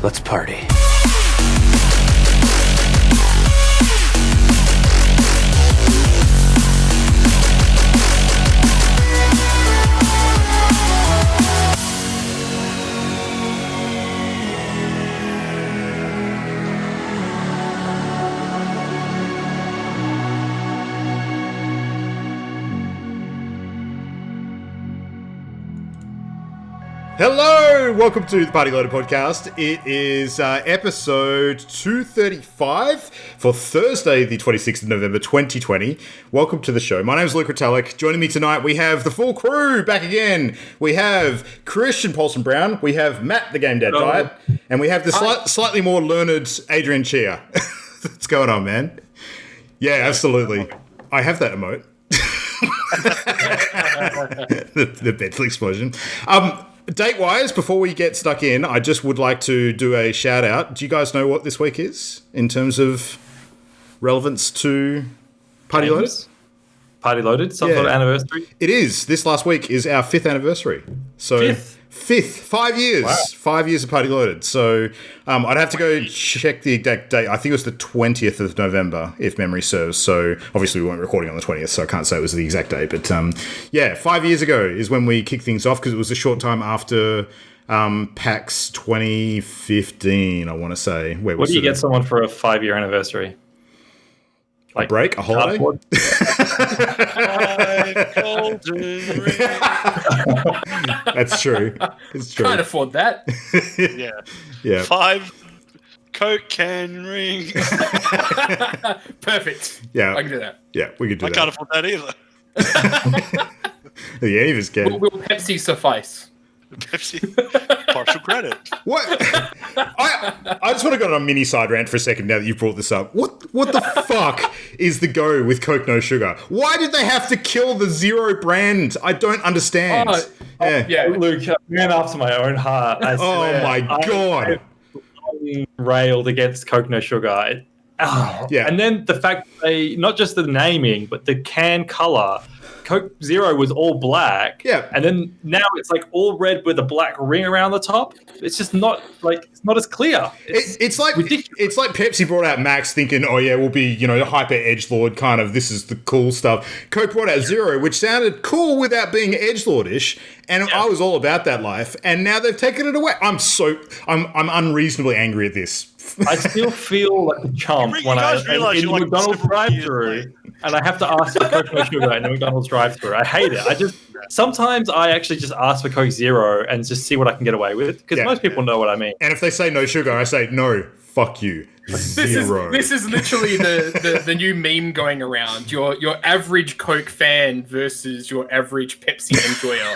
Let's party. Hello, welcome to the Party Loader podcast. It is episode 235 for Thursday, the 26th of November, 2020. Welcome to the show. My name is Luke Retallick. Joining me tonight, we have the full crew back again. We have Christian Paulson Brown, we have Matt the Game Dad Diet, and we have the slightly more learned Adrian Chia. What's going on, man? Yeah, absolutely. I have that emote. the Bentley explosion. Date-wise, before we get stuck in, I just would like to do a shout-out. Do you guys know what this week is in terms of relevance to Party Loaded? Party Loaded? Some sort of anniversary? It is. This last week is our 5th anniversary. So Fifth. 5 years. Wow. 5 years of Party Loaded. So I'd have to go check the exact date. I think it was the 20th of November, if memory serves. So obviously we weren't recording on the 20th, so I can't say it was the exact date. But 5 years ago is when we kicked things off, because it was a short time after PAX 2015, I want to say. What do you get someone for a 5-year anniversary? Like a break? A holiday? That's true. It's true. Can't afford that. Yeah. 5 Coke can rings. Perfect. Yeah. I can do that. Yeah, we could do that. I can't afford that either. Yeah, he was good. Will Pepsi suffice? Pepsi. Partial credit. What? I just want to go on a mini side rant for a second now that you've brought this up. What the fuck is the go with Coke No Sugar? Why did they have to kill the Zero brand? I don't understand. Luke, man after my own heart. I swear. Oh my God. I railed against Coke No Sugar. Yeah. And then the fact they, not just the naming, but the can color. Coke Zero was all black. Yeah. And then now it's like all red with a black ring around the top. It's just not it's not as clear. It's like ridiculous. It's like Pepsi brought out Max thinking, oh yeah, we'll be, hyper edgelord kind of, this is the cool stuff. Coke brought out Zero, which sounded cool without being edgelordish, and I was all about that life, and now they've taken it away. I'm unreasonably angry at this. I still feel like a chump when I'm in McDonald's drive-thru and I have to ask for Coke No Sugar in the McDonald's drive-thru. I hate it. Sometimes I actually just ask for Coke Zero and just see what I can get away with, because most people know what I mean. And if they say no sugar, I say no, fuck you. Zero. This is literally the new meme going around. Your average Coke fan versus your average Pepsi enjoyer.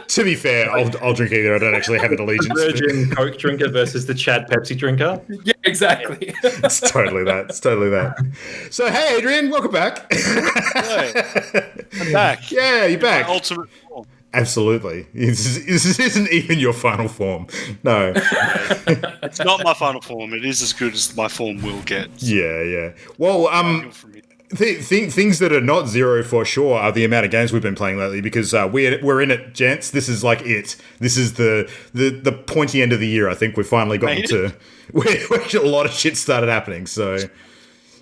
To be fair, I'll drink either. I don't actually have an allegiance. The Virgin Coke drinker versus the Chad Pepsi drinker. Yeah, exactly. It's totally that. So, hey, Adrian, welcome back. I'm back. Yeah, you're back. My ultimate form. Absolutely. This isn't even your final form. No. It's not my final form. It is as good as my form will get. Yeah. Well, things that are not Zero for sure are the amount of games we've been playing lately, because we're in it, gents. This is like it. This is the pointy end of the year. I think we've finally gotten to where a lot of shit started happening. So,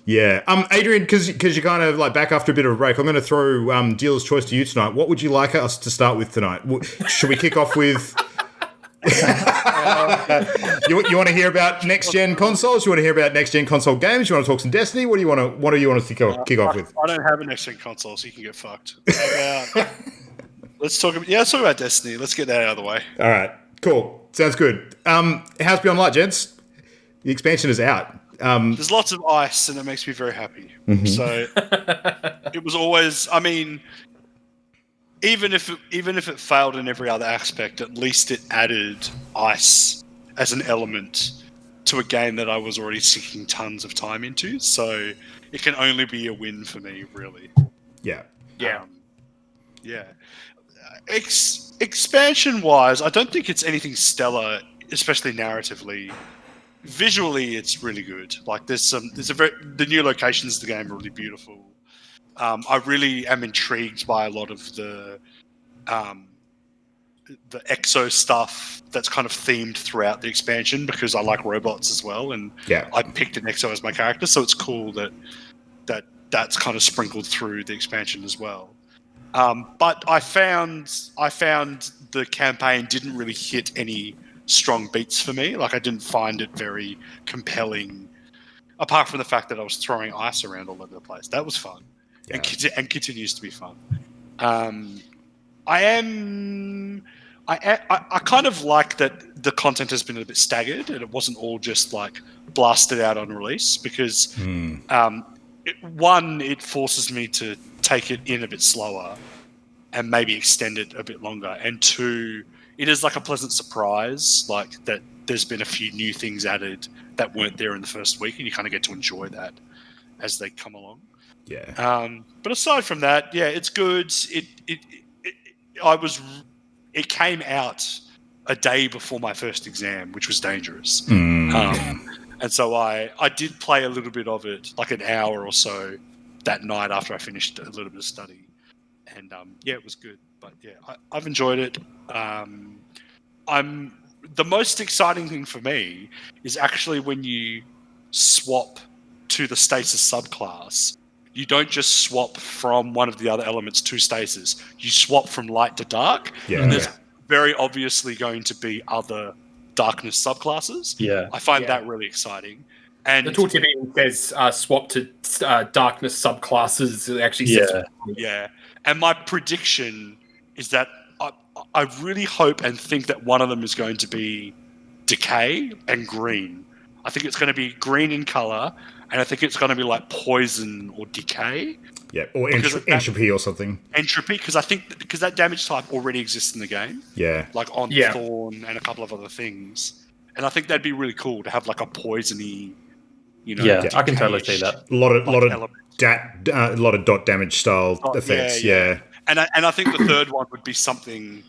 yeah. Adrian, because you're kind of like back after a bit of a break, I'm going to throw dealer's choice to you tonight. What would you like us to start with tonight? Should we kick off with... you want to hear about next gen consoles? You want to hear about next gen console games? You want to talk some Destiny? What do you want to kick off with? I don't have a next gen console, so you can get fucked. Let's talk about Destiny. Let's get that out of the way. All right, cool. Sounds good. How's Beyond Light, gents? The expansion is out. There's lots of ice, and it makes me very happy. Mm-hmm. So it was always. I mean, even if it failed in every other aspect, at least it added ice as an element to a game that I was already sinking tons of time into. So it can only be a win for me, really. Yeah. Expansion-wise, I don't think it's anything stellar, especially narratively. Visually, it's really good. Like the new locations of the game are really beautiful. I really am intrigued by a lot of the the exo stuff that's kind of themed throughout the expansion because I like robots as well, and I picked an exo as my character, so it's cool that's kind of sprinkled through the expansion as well. But I found the campaign didn't really hit any strong beats for me. Like I didn't find it very compelling, apart from the fact that I was throwing ice around all over the place. That was fun, and continues to be fun. I kind of like that the content has been a bit staggered and it wasn't all just like blasted out on release because it forces me to take it in a bit slower and maybe extend it a bit longer, and two, it is like a pleasant surprise like that there's been a few new things added that weren't there in the first week and you kind of get to enjoy that as they come along. But aside from that, it's good. It came out a day before my first exam, which was dangerous. And so I did play a little bit of it, like an hour or so that night after I finished a little bit of study. And it was good. But I've enjoyed it. The most exciting thing for me is actually when you swap to the stasis subclass. You don't just swap from one of the other elements to stasis. You swap from light to dark. And there's very obviously going to be other darkness subclasses. I find that really exciting. And the tooltip even says swap to darkness subclasses. It actually says And my prediction is that I really hope and think that one of them is going to be decay and green. I think it's going to be green in color, and I think it's going to be like poison or decay. Or entropy or something. Entropy, because that damage type already exists in the game. Like on Thorn and a couple of other things. And I think that'd be really cool to have like a poisony, I can totally see that. A lot of dot damage style effects. And I think the third one would be something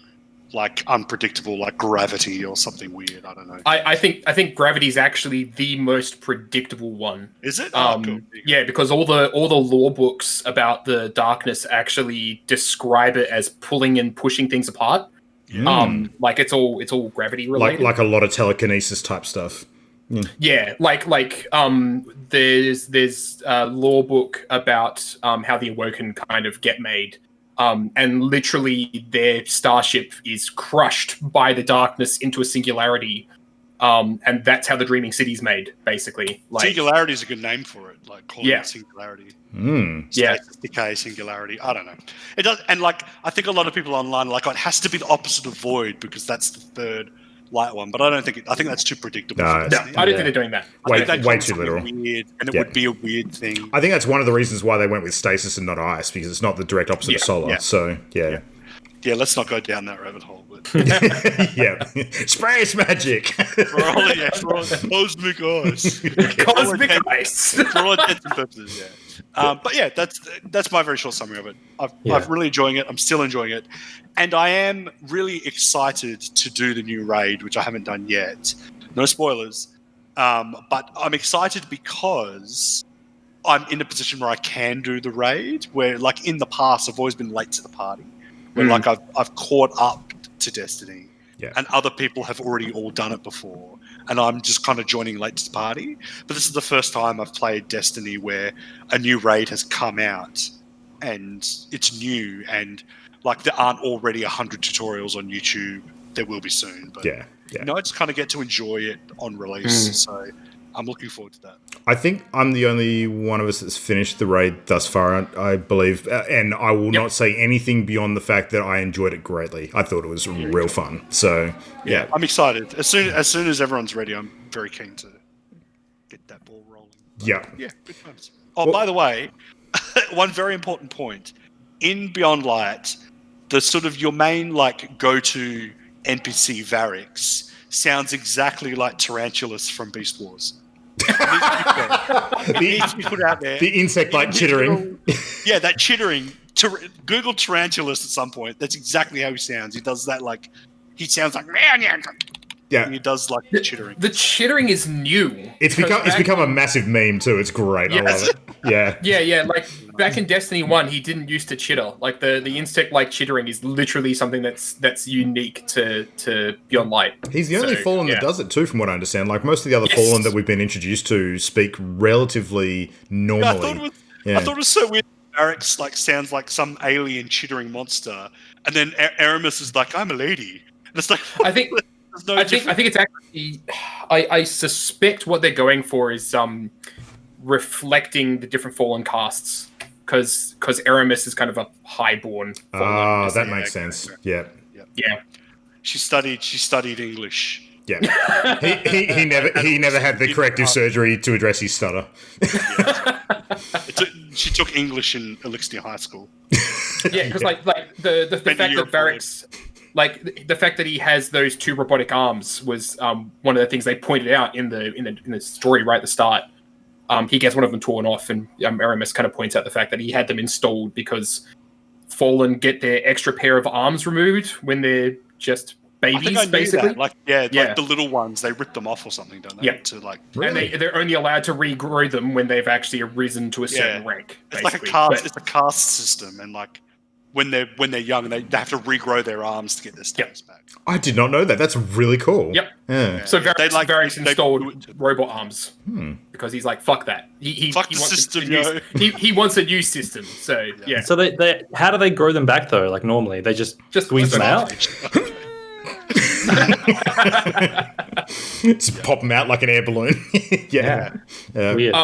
like unpredictable, like gravity or something weird. I don't know. I think gravity is actually the most predictable one. Is it? Cool. Yeah, because all the lore books about the darkness actually describe it as pulling and pushing things apart. Like it's all gravity related. Like a lot of telekinesis type stuff. There's a lore book about how the Awoken kind of get made. And literally their starship is crushed by the darkness into a singularity. And that's how the Dreaming City's made, basically. Singularity is a good name for it. Like calling it Singularity. Decay, Singularity. I don't know. It does, and like I think a lot of people online are like, it has to be the opposite of Void because that's the third light one. But I don't think I think that's too predictable. No, I don't think they're doing that. Way too literal. Weird, and it would be a weird thing. I think that's one of the reasons why they went with stasis and not ice, because it's not the direct opposite of solar. So let's not go down that rabbit hole. But space magic. for all cosmic ice. Cosmic ice. For all intents and purposes, but that's my very short summary of it. I've really enjoying it. I'm still enjoying it, and I am really excited to do the new raid, which I haven't done yet. No spoilers, but I'm excited because I'm in a position where I can do the raid. Where, like in the past, I've always been late to the party. Where like I've caught up to Destiny, and other people have already all done it before, and I'm just kind of joining late to the party. But this is the first time I've played Destiny where a new raid has come out, and it's new, and like there aren't already 100 tutorials on YouTube. There will be soon, but I just kind of get to enjoy it on release. So I'm looking forward to that. I think I'm the only one of us that's finished the raid thus far, I believe, and I will not say anything beyond the fact that I enjoyed it greatly. I thought it was real fun. So I'm excited. As soon as everyone's ready, I'm very keen to get that ball rolling. But, good times. By the way, one very important point in Beyond Light, the sort of your main like go-to NPC Varix sounds exactly like Tarantulas from Beast Wars. It needs to be put out there. The insect-like chittering. That chittering. Google Tarantulas at some point. That's exactly how he sounds. He does that like... He sounds like... Yeah, he does like the chittering. The chittering is new. It's become a massive meme too. It's great. I love it. Yeah. Yeah. Like back in Destiny 1, he didn't used to chitter. Like the insect-like chittering is literally something that's unique to Beyond Light. He's the only Fallen that does it too, from what I understand. Like most of the other Fallen that we've been introduced to speak relatively normally. I thought it was so weird. Barracks sounds like some alien chittering monster, and then Aramis is like, "I'm a lady." And it's like, I think it's actually. I suspect what they're going for is reflecting the different Fallen castes, because Aramis is kind of a highborn Fallen. That makes sense. Yeah. She studied English. Yeah, he never had the corrective surgery to address his stutter. She took English in Elixir High School. Yeah, because like the fact that Barracks, like the fact that he has those 2 robotic arms was one of the things they pointed out in the story right at the start. He gets one of them torn off, and Aramis kind of points out the fact that he had them installed because Fallen get their extra pair of arms removed when they're just babies, basically. Like the little ones, they rip them off or something, don't they? Yeah. Really? And they're only allowed to regrow them when they've actually arisen to a certain rank. It's like a caste. It's a caste system, and like when they're young, they have to regrow their arms to get their status back. I did not know that. That's really cool. Yep. Yeah. So Varix installed robot arms because he's like, fuck that. He fuck the system. He wants a new system. So yeah. So they how do they grow them back though? Like normally they just squeeze them out. Just pop them out like an air balloon. Yeah. Weird.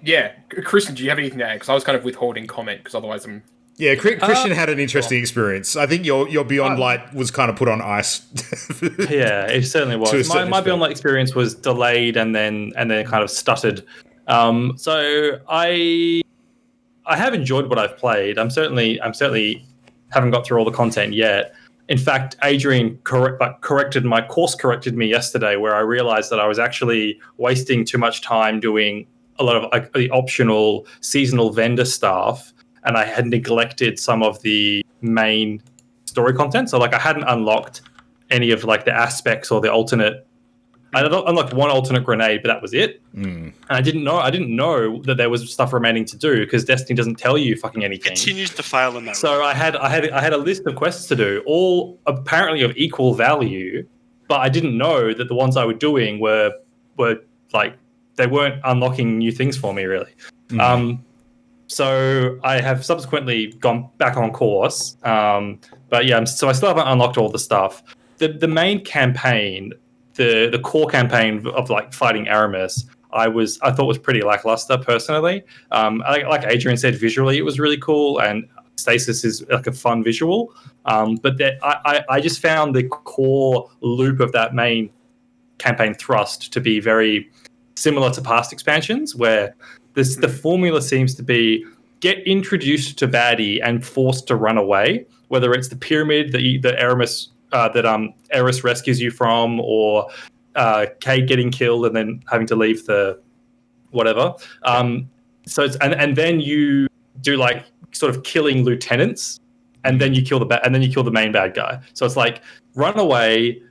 Yeah, Christian, do you have anything to add? Because I was kind of withholding comment because otherwise I'm. Yeah, Christian had an interesting experience. I think your Beyond Light was kind of put on ice. Yeah, it certainly was. My Beyond Light experience was delayed and then kind of stuttered. So I have enjoyed what I've played. I'm certainly haven't got through all the content yet. In fact, Adrian corrected me yesterday, where I realized that I was actually wasting too much time doing a lot of the optional seasonal vendor stuff, and I had neglected some of the main story content. So, like, I hadn't unlocked any of like the aspects or the alternate. I unlocked one alternate grenade, but that was it. And I didn't know that there was stuff remaining to do because Destiny doesn't tell you fucking anything. Continues to fail in that. So I had a list of quests to do, all apparently of equal value, but I didn't know that the ones I was doing were like they weren't unlocking new things for me really. So I have subsequently gone back on course. But yeah, so I still haven't unlocked all the stuff. The main campaign. The core campaign of like fighting Aramis, I thought was pretty lackluster personally. Like Adrian said, visually it was really cool, and Stasis is like a fun visual. But I just found the core loop of that main campaign thrust to be very similar to past expansions, where the formula seems to be get introduced to baddie and forced to run away, whether it's the pyramid that Aramis. That Eris rescues you from, or Kate getting killed and then having to leave the whatever. So it's and then you do like sort of killing lieutenants, and then you kill the main bad guy. So it's like run away,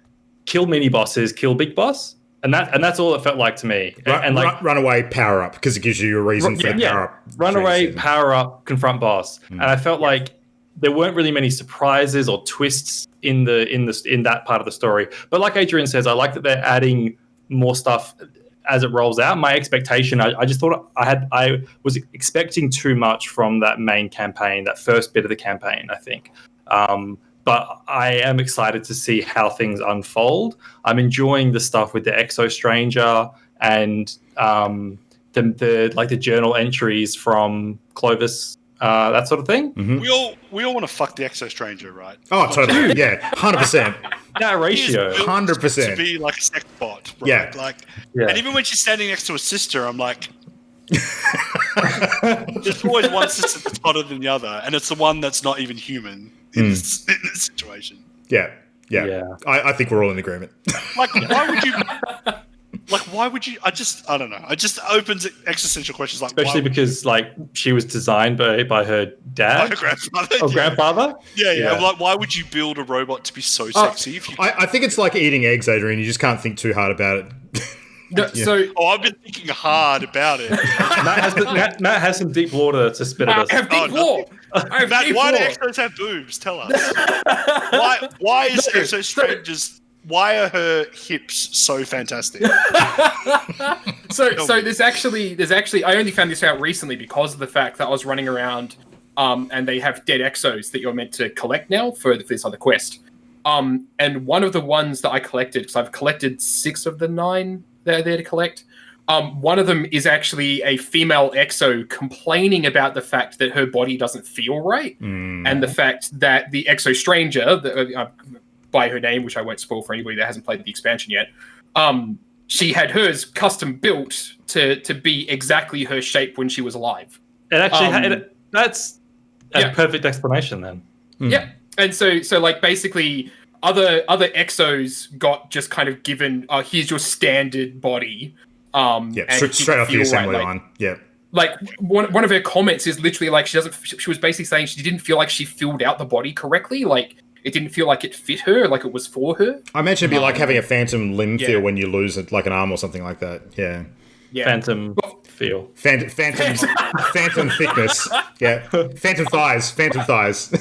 kill mini bosses, kill big boss, and that's all it felt like to me. Run away, power up because it gives you a reason for the power up. Run away, power up, confront boss, and I felt like there weren't really many surprises or twists in that part of the story. But like Adrian says, I like that they're adding more stuff as it rolls out. My expectation, I just thought I was expecting too much from that main campaign, that first bit of the campaign, I think. But I am excited to see how things unfold. I'm enjoying the stuff with the Exo Stranger and the journal entries from Clovis. That sort of thing. Mm-hmm. We all want to fuck the Exo Stranger, right? Oh, totally. Yeah, 100%. That ratio, 100%. To be like a sex bot, right? Yeah. And even when she's standing next to her sister, I'm like, there's always one sister that's hotter than the other, and it's the one that's not even human in this situation. Yeah. I think we're all in agreement. Like, why would you? Like, why would you? I don't know. It just opens existential questions. Like, especially because like she was designed by her dad, her grandfather, or grandfather. Yeah. Like, why would you build a robot to be so sexy? If you I think it's like eating eggs, Adrian. You just can't think too hard about it. No, so I've been thinking hard about it. Matt has some deep water to spit at us. I have deep lore. Matt, why do exos have boobs? Tell us. Why is Exo Stranger's? Why are her hips so fantastic? So there's actually I only found this out recently because of the fact that I was running around, and they have dead exos that you're meant to collect now for this other quest. And one of the ones that I collected, because I've collected 6 of the 9 that are there to collect. One of them is actually a female exo complaining about the fact that her body doesn't feel right, and the fact that the Exo Stranger, by her name, which I won't spoil for anybody that hasn't played the expansion yet, she had hers custom built to be exactly her shape when she was alive. It actually that's a perfect explanation then. Yeah, and so like basically other exos got just kind of given, here's your standard body. Straight off the assembly line. Yeah. Like one of her comments is literally like she was basically saying she didn't feel like she filled out the body correctly. Like it didn't feel like it fit her, like it was for her. I imagine it'd be like having a phantom limb feel when you lose like an arm or something like that. Yeah. Phantom feel. Phantom thickness. Yeah. Phantom thighs.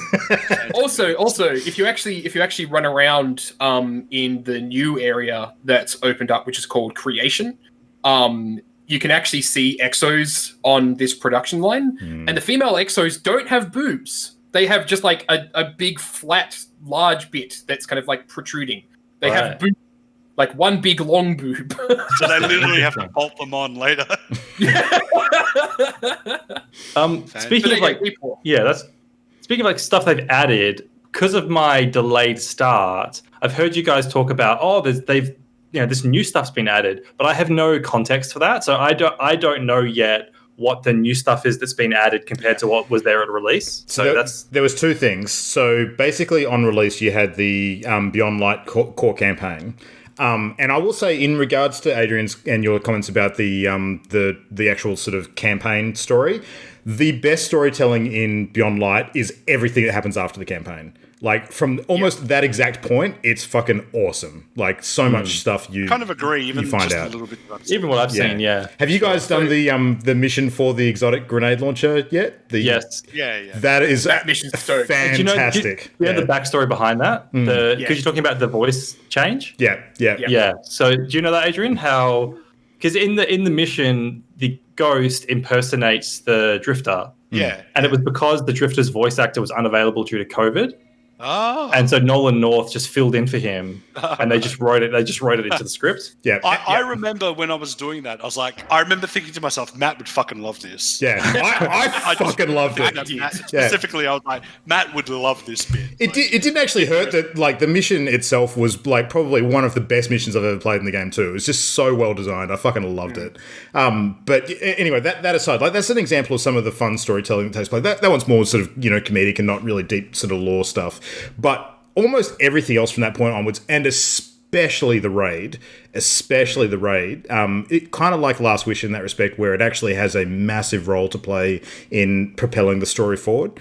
Also, if you actually run around in the new area that's opened up, which is called Creation, you can actually see exos on this production line, and the female exos don't have boobs. They have just like a big flat large bit that's kind of like protruding. They have boobs, like one big long boob. So they literally have to bolt them on later. Speaking of like speaking of like stuff they've added, because of my delayed start, I've heard you guys talk about this new stuff's been added, but I have no context for that, so I don't know yet what the new stuff is that's been added compared to what was there at release. So there was 2 things. So basically on release you had the Beyond Light core campaign. And I will say, in regards to Adrian's and your comments about the actual sort of campaign story, the best storytelling in Beyond Light is everything that happens after the campaign. Like, from almost that exact point, it's fucking awesome. Like, so much stuff you kind of agree. Even you find just out. A little bit. Even what I've seen, yeah. Have you guys done the mission for the exotic grenade launcher yet? Yes. Yeah. That mission's fantastic. Do you know the backstory behind that? Because you're talking about the voice change. Yeah. So do you know that, Adrian? How? Because in the mission, the ghost impersonates the Drifter. Yeah. And it was because the Drifter's voice actor was unavailable due to COVID. Oh. And so Nolan North just filled in for him, and they just wrote it into the script. Yeah. I remember when I was doing that, I remember thinking to myself, Matt would fucking love this. Yeah. I fucking loved it. Specifically, I was like, Matt would love this bit. It didn't actually hurt that, like, the mission itself was, like, probably one of the best missions I've ever played in the game too. It was just so well designed. I fucking loved it. But anyway, that aside, like, that's an example of some of the fun storytelling that takes place. That one's more sort of, comedic and not really deep sort of lore stuff. But almost everything else from that point onwards, and especially the raid, it kind of like Last Wish in that respect, where it actually has a massive role to play in propelling the story forward.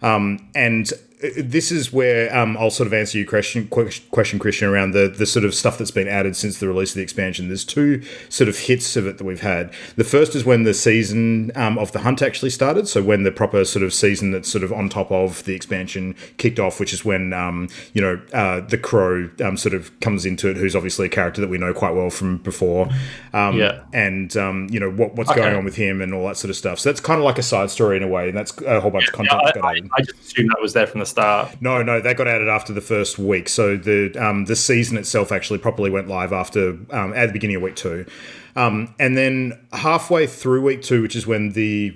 And this is where I'll sort of answer your question, Christian, around the sort of stuff that's been added since the release of the expansion. There's 2 sort of hits of it that we've had. The first is when the season of the hunt actually started, so when the proper sort of season that's sort of on top of the expansion kicked off, which is when the Crow sort of comes into it, who's obviously a character that we know quite well from before, and what's going on with him and all that sort of stuff. So that's kind of like a side story in a way, and that's a whole bunch of content that got added. I just assumed that was there from the start. No, that got added after the first week. So the season itself actually properly went live after at the beginning of week 2. And then halfway through week 2, which is when the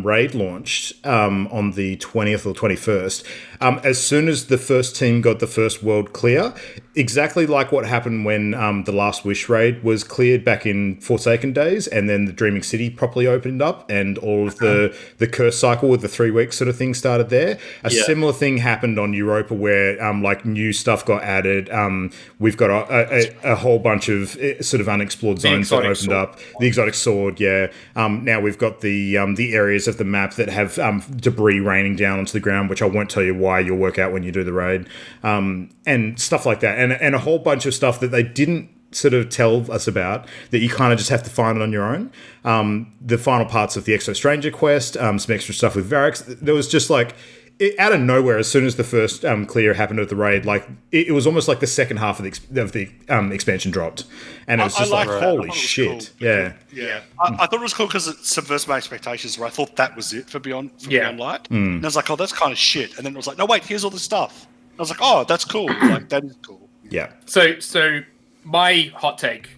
raid launched on the 20th or 21st, as soon as the first team got the first world clear, exactly like what happened when the Last Wish raid was cleared back in Forsaken days, and then the Dreaming City properly opened up, and all of the curse cycle with the 3 week sort of thing started there. A similar thing happened on Europa, where like new stuff got added. We've got a whole bunch of sort of unexplored zones that opened up. The exotic sword, now we've got the areas of the map that have debris raining down onto the ground, which I won't tell you why. You'll work out when you do the raid, and stuff like that, and a whole bunch of stuff that they didn't sort of tell us about that you kind of just have to find on your own. The final parts of the Exo Stranger quest, some extra stuff with Varix. There was just like, out of nowhere, as soon as the first clear happened at the raid, like it was almost like the second half of the expansion dropped, and it was just holy shit, cool. Yeah. I thought it was cool because it subverts my expectations. Where I thought that was it for Beyond Light, and I was like, oh, that's kind of shit. And then it was like, no, wait, here's all this stuff. And I was like, oh, that's cool. Like that is cool. Yeah. So my hot take,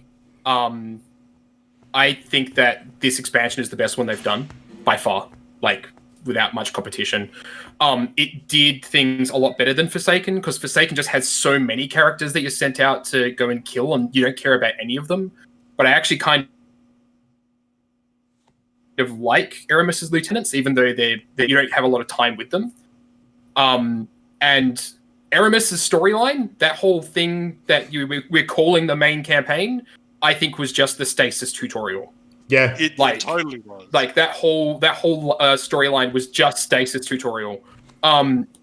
I think that this expansion is the best one they've done by far, like without much competition. It did things a lot better than Forsaken, because Forsaken just has so many characters that you're sent out to go and kill, and you don't care about any of them. But I actually kind of like Aramis's lieutenants, even though you don't have a lot of time with them. And Aramis's storyline, that whole thing that we're calling the main campaign, I think was just the stasis tutorial. Yeah, it totally was. Like that whole storyline was just stasis tutorial.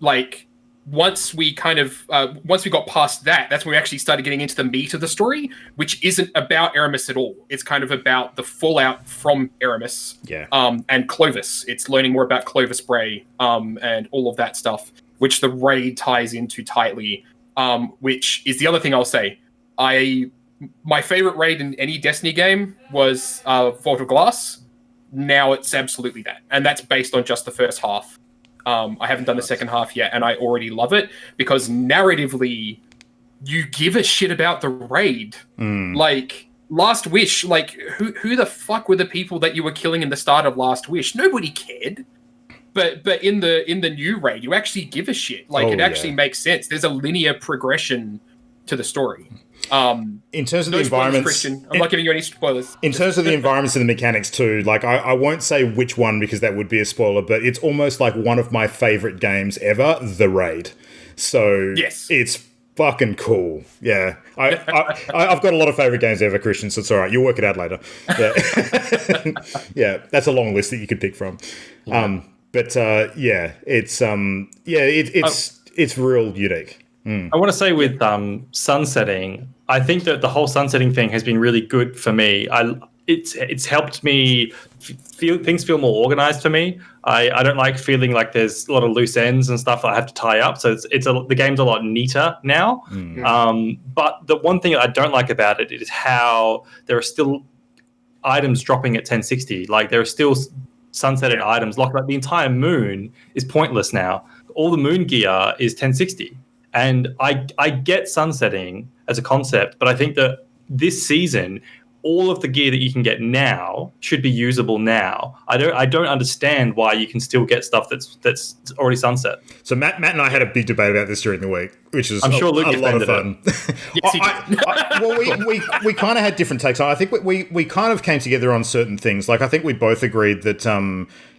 Like once we got past that, that's when we actually started getting into the meat of the story, which isn't about Aramis at all. It's kind of about the fallout from Aramis. Yeah. And Clovis. It's learning more about Clovis Bray, and all of that stuff, which the raid ties into tightly. Which is the other thing I'll say. My favorite raid in any Destiny game was Vault of Glass. Now it's absolutely that. And that's based on just the first half. I haven't done the second half yet, and I already love it because narratively, you give a shit about the raid. Like, Last Wish, like, who the fuck were the people that you were killing in the start of Last Wish? Nobody cared. But in the new raid, you actually give a shit. Like, it actually makes sense. There's a linear progression to the story. In terms of the environments, Christian. I'm not giving you any spoilers. In terms of the environments and the mechanics too, like I won't say which one because that would be a spoiler, but it's almost like one of my favorite games ever, The Raid. So yes, it's fucking cool. Yeah, I've got a lot of favorite games ever, Christian. So it's all right. You'll work it out later. Yeah, yeah, that's a long list that you could pick from. Yeah. It's real unique. I want to say with sunsetting, I think that the whole sunsetting thing has been really good for me. It's helped me feel more organized for me. I don't like feeling like there's a lot of loose ends and stuff that I have to tie up. So the game's a lot neater now. But the one thing I don't like about it is how there are still items dropping at 1060. Like there are still sunsetted items. Like the entire moon is pointless now. All the moon gear is 1060. And I get sunsetting as a concept, but I think that this season, all of the gear that you can get now should be usable now. I don't understand why you can still get stuff that's already sunset. So Matt and I had a big debate about this during the week, which is I'm sure Luke a lot of fun. Well, we kind of had different takes. I think we kind of came together on certain things. Like I think we both agreed that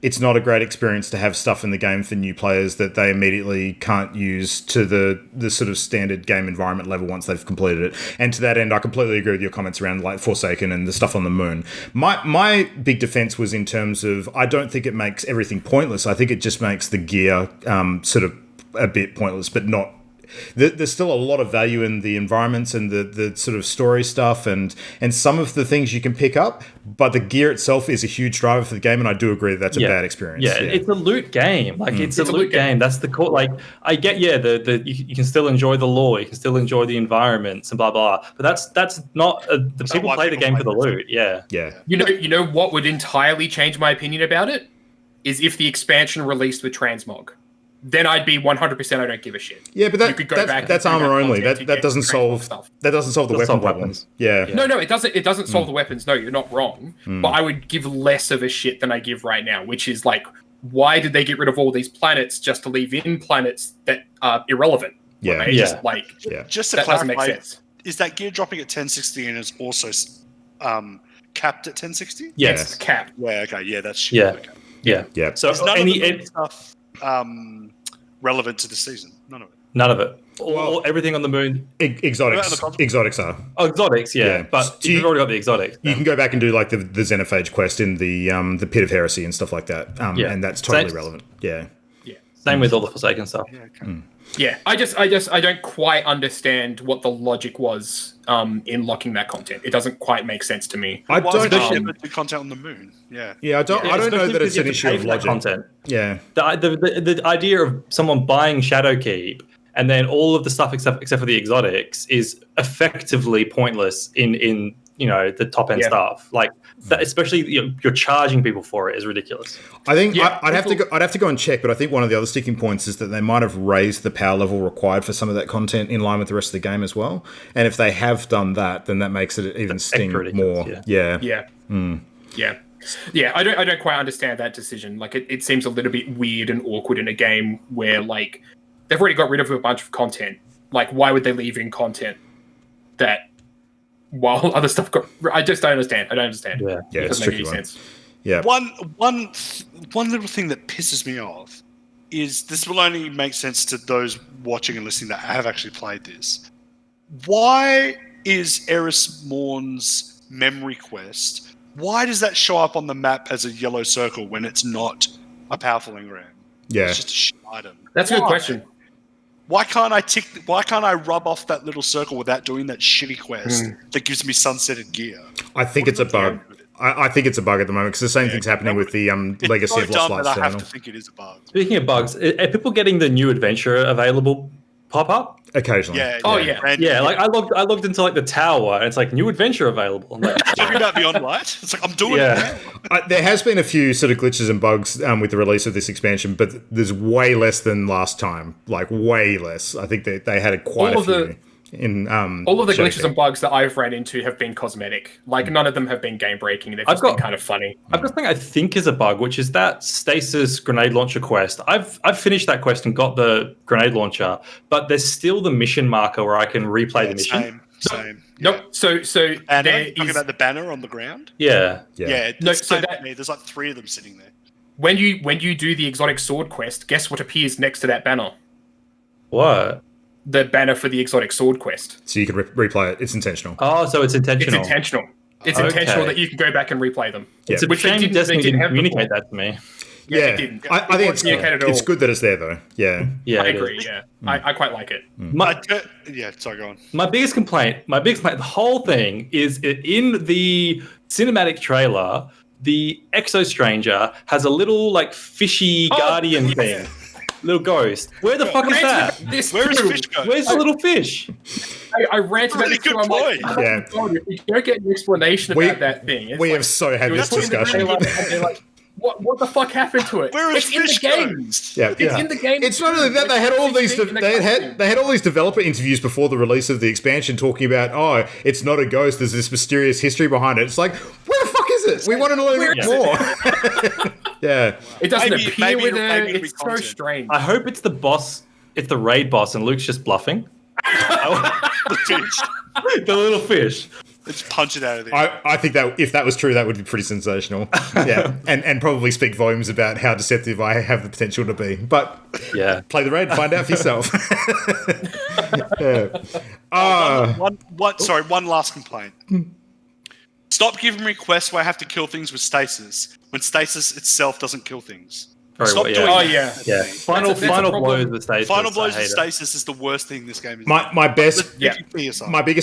it's not a great experience to have stuff in the game for new players that they immediately can't use to the sort of standard game environment level once they've completed it. And to that end, I completely agree with your comments around like Forsaken and the stuff on the moon. My big defense was in terms of I don't think it makes everything pointless. I think it just makes the gear sort of a bit pointless, but not. There's still a lot of value in the environments and the sort of story stuff and some of the things you can pick up, but the gear itself is a huge driver for the game, and I do agree that's a bad experience. Yeah, it's a loot game. Like it's a loot game. That's the core. Like I get, you can still enjoy the lore, you can still enjoy the environments and blah blah. But that's not the people play the game for the loot. Yeah. You know what would entirely change my opinion about it is if the expansion released with transmog. then I'd be 100%. I don't give a shit. Yeah, but that's armor only. That doesn't solve the weapon problems. Yeah. No, it doesn't. It doesn't solve the weapons. No, you're not wrong. But I would give less of a shit than I give right now, which is like, why did they get rid of all these planets just to leave in planets that are irrelevant? Yeah, right? Just just to that doesn't clarify, make sense. Is that gear dropping at 1060 and is also capped at 1060? Yes, it's capped. Yeah, okay, yeah, that's shit. Okay. Yeah. So none of the stuff relevant to the season. None of it. None of it. Everything on the moon. Exotics are. Oh, exotics, yeah. But you've already got the exotics. You can go back and do like the Xenophage quest in the Pit of Heresy and stuff like that. And that's totally relevant. Yeah. Same with all the Forsaken stuff. Yeah, okay. Yeah, I don't quite understand what the logic was in locking that content. It doesn't quite make sense to me. I don't do content on the moon. Yeah. Yeah, I don't know that it's an issue of logic. Content. Yeah. The idea of someone buying Shadowkeep and then all of the stuff except for the exotics is effectively pointless in the top end stuff. Like that, especially you're charging people for it is ridiculous. I think I'd have to go and check, but I think one of the other sticking points is that they might have raised the power level required for some of that content in line with the rest of the game as well. And if they have done that, then that makes it even sting more. Yeah. I don't quite understand that decision. Like it seems a little bit weird and awkward in a game where like they've already got rid of a bunch of content. Like why would they leave in content that while other stuff got... I just don't understand. Yeah, it doesn't make any sense. Yeah. One little thing that pisses me off is this will only make sense to those watching and listening that have actually played this. Why is Eris Morn's memory quest? Why does that show up on the map as a yellow circle when it's not a powerful engram? Yeah, it's just a shit item. That's a good question. Why can't I rub off that little circle without doing that shitty quest that gives me sunsetted gear? I think it's a bug. I think it's a bug at the moment because the same thing's happening with the Legacy of Lost Lights terminal. I have to think it is a bug. Speaking of bugs, are people getting the new adventure available pop up? Occasionally. Yeah. Like I logged into like the tower and it's like new adventure available. I'm like, talking about Beyond Light. It's like I'm doing it now. There has been a few sort of glitches and bugs with the release of this expansion, but there's way less than last time. Like way less. I think they had quite a few. All of the glitches and bugs that I've ran into have been cosmetic. Like none of them have been game breaking. They've just been kind of funny. I've got something I think is a bug, which is that stasis grenade launcher quest. I've finished that quest and got the grenade launcher, but there's still the mission marker where I can replay the mission. Same. Nope. So talking about the banner on the ground. Yeah. No, there's like 3 of them sitting there. When you do the exotic sword quest, guess what appears next to that banner? What? The banner for the exotic sword quest. So you can replay it. It's intentional. Oh, so it's intentional. It's intentional. It's intentional that you can go back and replay them. Yeah. It's a shame Destiny didn't communicate that to me. Yeah, it didn't. I think it's good that it's there, though. Yeah. I agree, yeah. I quite like it. Sorry, go on. My biggest complaint, the whole thing is in the cinematic trailer, the Exo Stranger has a little, like, fishy guardian thing. Little ghost. Where the fuck is that? Where is fish ghost? Where's the little fish? I ranted about this too. I'm like, you don't get an explanation about that thing. We have so had this discussion. What the fuck happened to it? Where is fish ghost? Yeah, it's in the game. It's not only that they had all these. They had all these developer interviews before the release of the expansion talking about, it's not a ghost. There's this mysterious history behind it. It's like, where the fuck is it? We want to learn more. Yeah, it doesn't appear with it. It's so strange. I hope it's the boss. It's the raid boss, and Luke's just bluffing. The fish, the little fish. Let's punch it out of there. I think that if that was true, that would be pretty sensational. Yeah, and probably speak volumes about how deceptive I have the potential to be. But play the raid, find out for yourself. One last complaint. Stop giving me quests where I have to kill things with stasis when stasis itself doesn't kill things. Stop doing that. Final blows with stasis. Final blows with stasis is the worst thing this game is. My biggest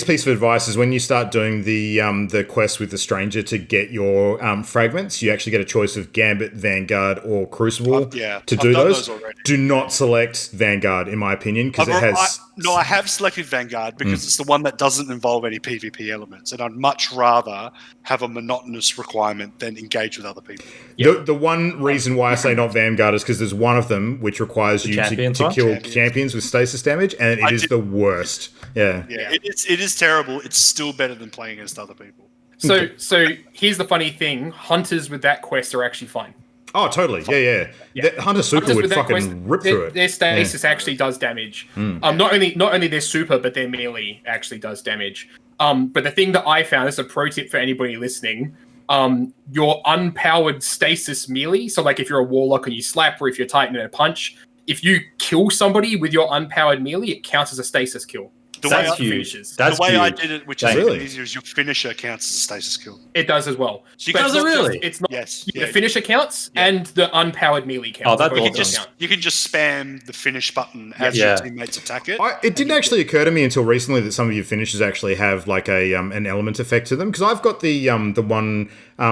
piece of advice is when you start doing the quest with the stranger to get your fragments, you actually get a choice of Gambit, Vanguard, or Crucible to do those. Do not select Vanguard, in my opinion, because I have selected Vanguard because it's the one that doesn't involve any PvP elements, and I'd much rather have a monotonous requirement than engage with other people. The one reason why I say not Vanguard game guard is because there's one of them which requires you to kill champions with stasis damage, and it is the worst. Yeah. It is terrible. It's still better than playing against other people. So here's the funny thing: hunters with that quest are actually fine. Oh, totally. Yeah. Hunter Super would fucking rip through it. Their stasis actually does damage. Not only their super, but their melee actually does damage. But the thing that I found, this is a pro tip for anybody listening, your unpowered stasis melee, so like if you're a warlock and you slap, or if you're Titan and a punch, if you kill somebody with your unpowered melee, it counts as a stasis kill. That's huge. The way I did it, which is even easier, is your finisher counts as a stasis kill. It does as well. So does it really? It's not. Yes. The finisher counts and the unpowered melee counts. Oh, that's awesome. You can just spam the finish button as your teammates attack it. It didn't actually occur to me until recently that some of your finishes actually have like a an element effect to them, because I've got the one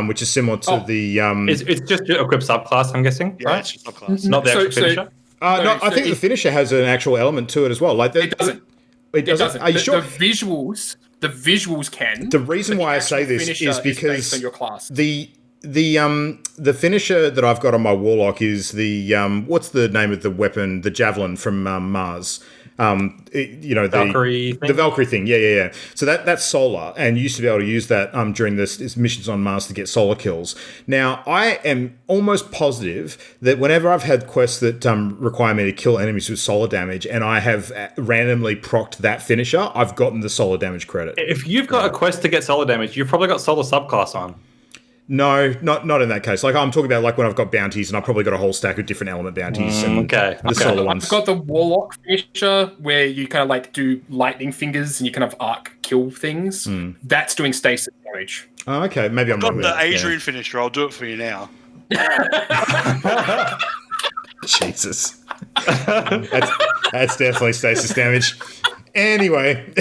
which is similar to the. It's just your equip subclass, I'm guessing, right? It's your subclass. Not the actual finisher. No, I think the finisher has an actual element to it as well. Like it doesn't. It doesn't. Are you sure? The visuals can. The reason why I say this is because on your class. the finisher that I've got on my warlock is the what's the name of the weapon? The javelin from Mars. Valkyrie thing? The Valkyrie thing. Yeah. So that's solar, and you used to be able to use that during this missions on Mars to get solar kills. Now, I am almost positive that whenever I've had quests that require me to kill enemies with solar damage, and I have randomly procced that finisher, I've gotten the solar damage credit. If you've got a quest to get solar damage, you've probably got solar subclass on. No, not in that case. Like I'm talking about, like when I've got bounties, and I've probably got a whole stack of different element bounties. The solar ones. I've got the warlock finisher where you kind of like do lightning fingers and you kind of arc kill things. That's doing stasis damage. Oh, okay. Maybe I've got the Adrian finisher. I'll do it for you now. Jesus, that's definitely stasis damage. Anyway.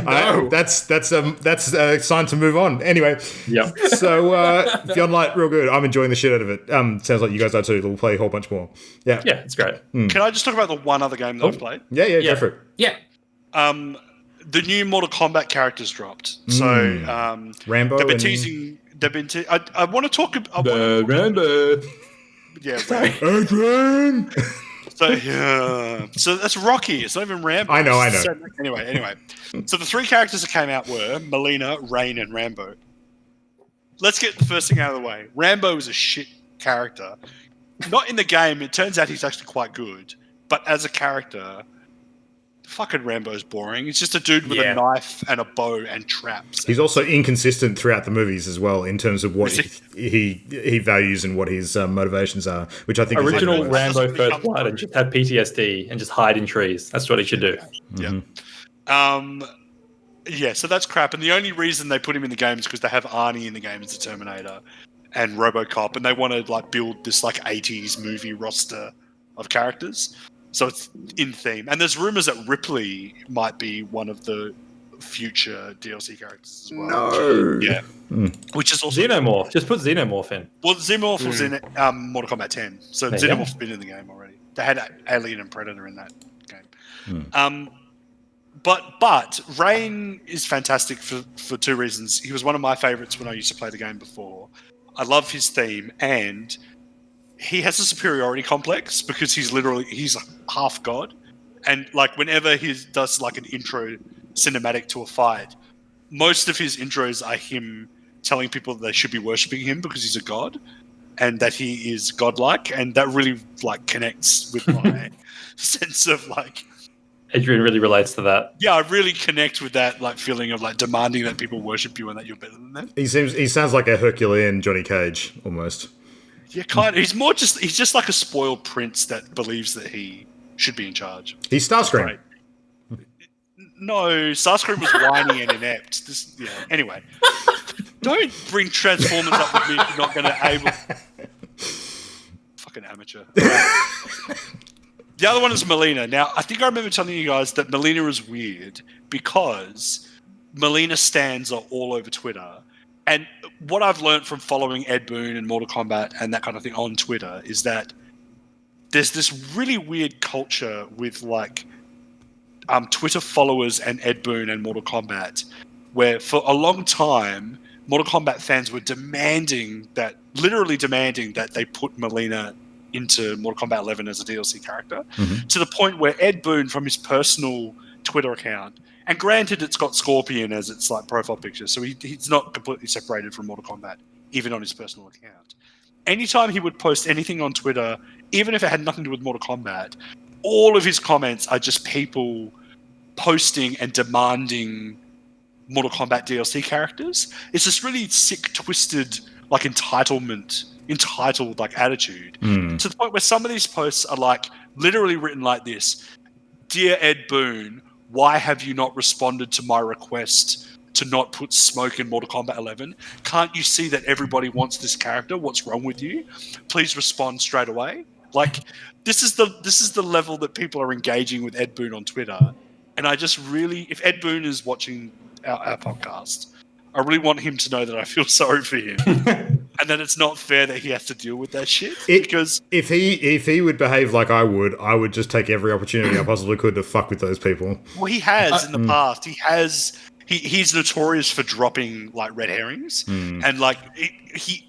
No. That's a sign to move on. Anyway, So Beyond Light, real good. I'm enjoying the shit out of it. Sounds like you guys are too. We'll play a whole bunch more. Yeah, it's great. Can I just talk about the one other game that I've played? Yeah, go for it. Yeah. The new Mortal Kombat characters dropped. So Rambo. They've been teasing. I want to talk about Rambo. Yeah, Adrian. So that's Rocky. It's not even Rambo. I know. So, anyway. So the three characters that came out were Melina, Rain, and Rambo. Let's get the first thing out of the way. Rambo is a shit character. Not in the game. It turns out he's actually quite good. But as a character, fucking Rambo's boring. He's just a dude with a knife and a bow and traps. He's also inconsistent throughout the movies as well in terms of what he values and what his motivations are, which I think original is Rambo First Blood and just have PTSD and just hide in trees. That's what he should do. So that's crap. And the only reason they put him in the game is because they have Arnie in the game as the Terminator and RoboCop, and they want to like build this like 80s movie roster of characters. So it's in theme. And there's rumors that Ripley might be one of the future DLC characters as well. No. Yeah. Which is also... Xenomorph. Just put Xenomorph in. Well, Xenomorph was in Mortal Kombat 10. So Xenomorph's been in the game already. They had Alien and Predator in that game. But Rain is fantastic for two reasons. He was one of my favorites when I used to play the game before. I love his theme, and he has a superiority complex because he's half god, and like whenever he does like an intro cinematic to a fight, most of his intros are him telling people that they should be worshipping him because he's a god and that he is godlike, and that really like connects with my sense of like Adrian really relates to that. Yeah, I really connect with that like feeling of like demanding that people worship you and that you're better than them. He sounds like a Herculean Johnny Cage almost. Yeah, kind of. He's just like a spoiled prince that believes that he should be in charge. He's Starscream. No, Starscream was whiny and inept. Anyway, don't bring Transformers up with me if you're not going to able. Fucking amateur. The other one is Melina. Now, I think I remember telling you guys that Melina is weird because Melina stands are all over Twitter. And what I've learned from following Ed Boon and Mortal Kombat and that kind of thing on Twitter is that there's this really weird culture with like Twitter followers and Ed Boon and Mortal Kombat where for a long time Mortal Kombat fans were literally demanding that they put Mileena into Mortal Kombat 11 as a DLC character, to the point where Ed Boon, from his personal Twitter account, and granted it's got Scorpion as its like profile picture, so he's not completely separated from Mortal Kombat, even on his personal account. Anytime he would post anything on Twitter, even if it had nothing to do with Mortal Kombat, all of his comments are just people posting and demanding Mortal Kombat DLC characters. It's this really sick, twisted, like entitled like attitude, to the point where some of these posts are like literally written like this: "Dear Ed Boon, why have you not responded to my request to not put Smoke in Mortal Kombat 11? Can't you see that everybody wants this character? What's wrong with you? Please respond straight away." Like, this is the level that people are engaging with Ed Boon on Twitter. And I just really, if Ed Boon is watching our podcast, I really want him to know that I feel sorry for him, and that it's not fair that he has to deal with that shit. Because if he would behave like I would just take every opportunity I possibly could to fuck with those people. Well, he has in the past. He's notorious for dropping like red herrings, and like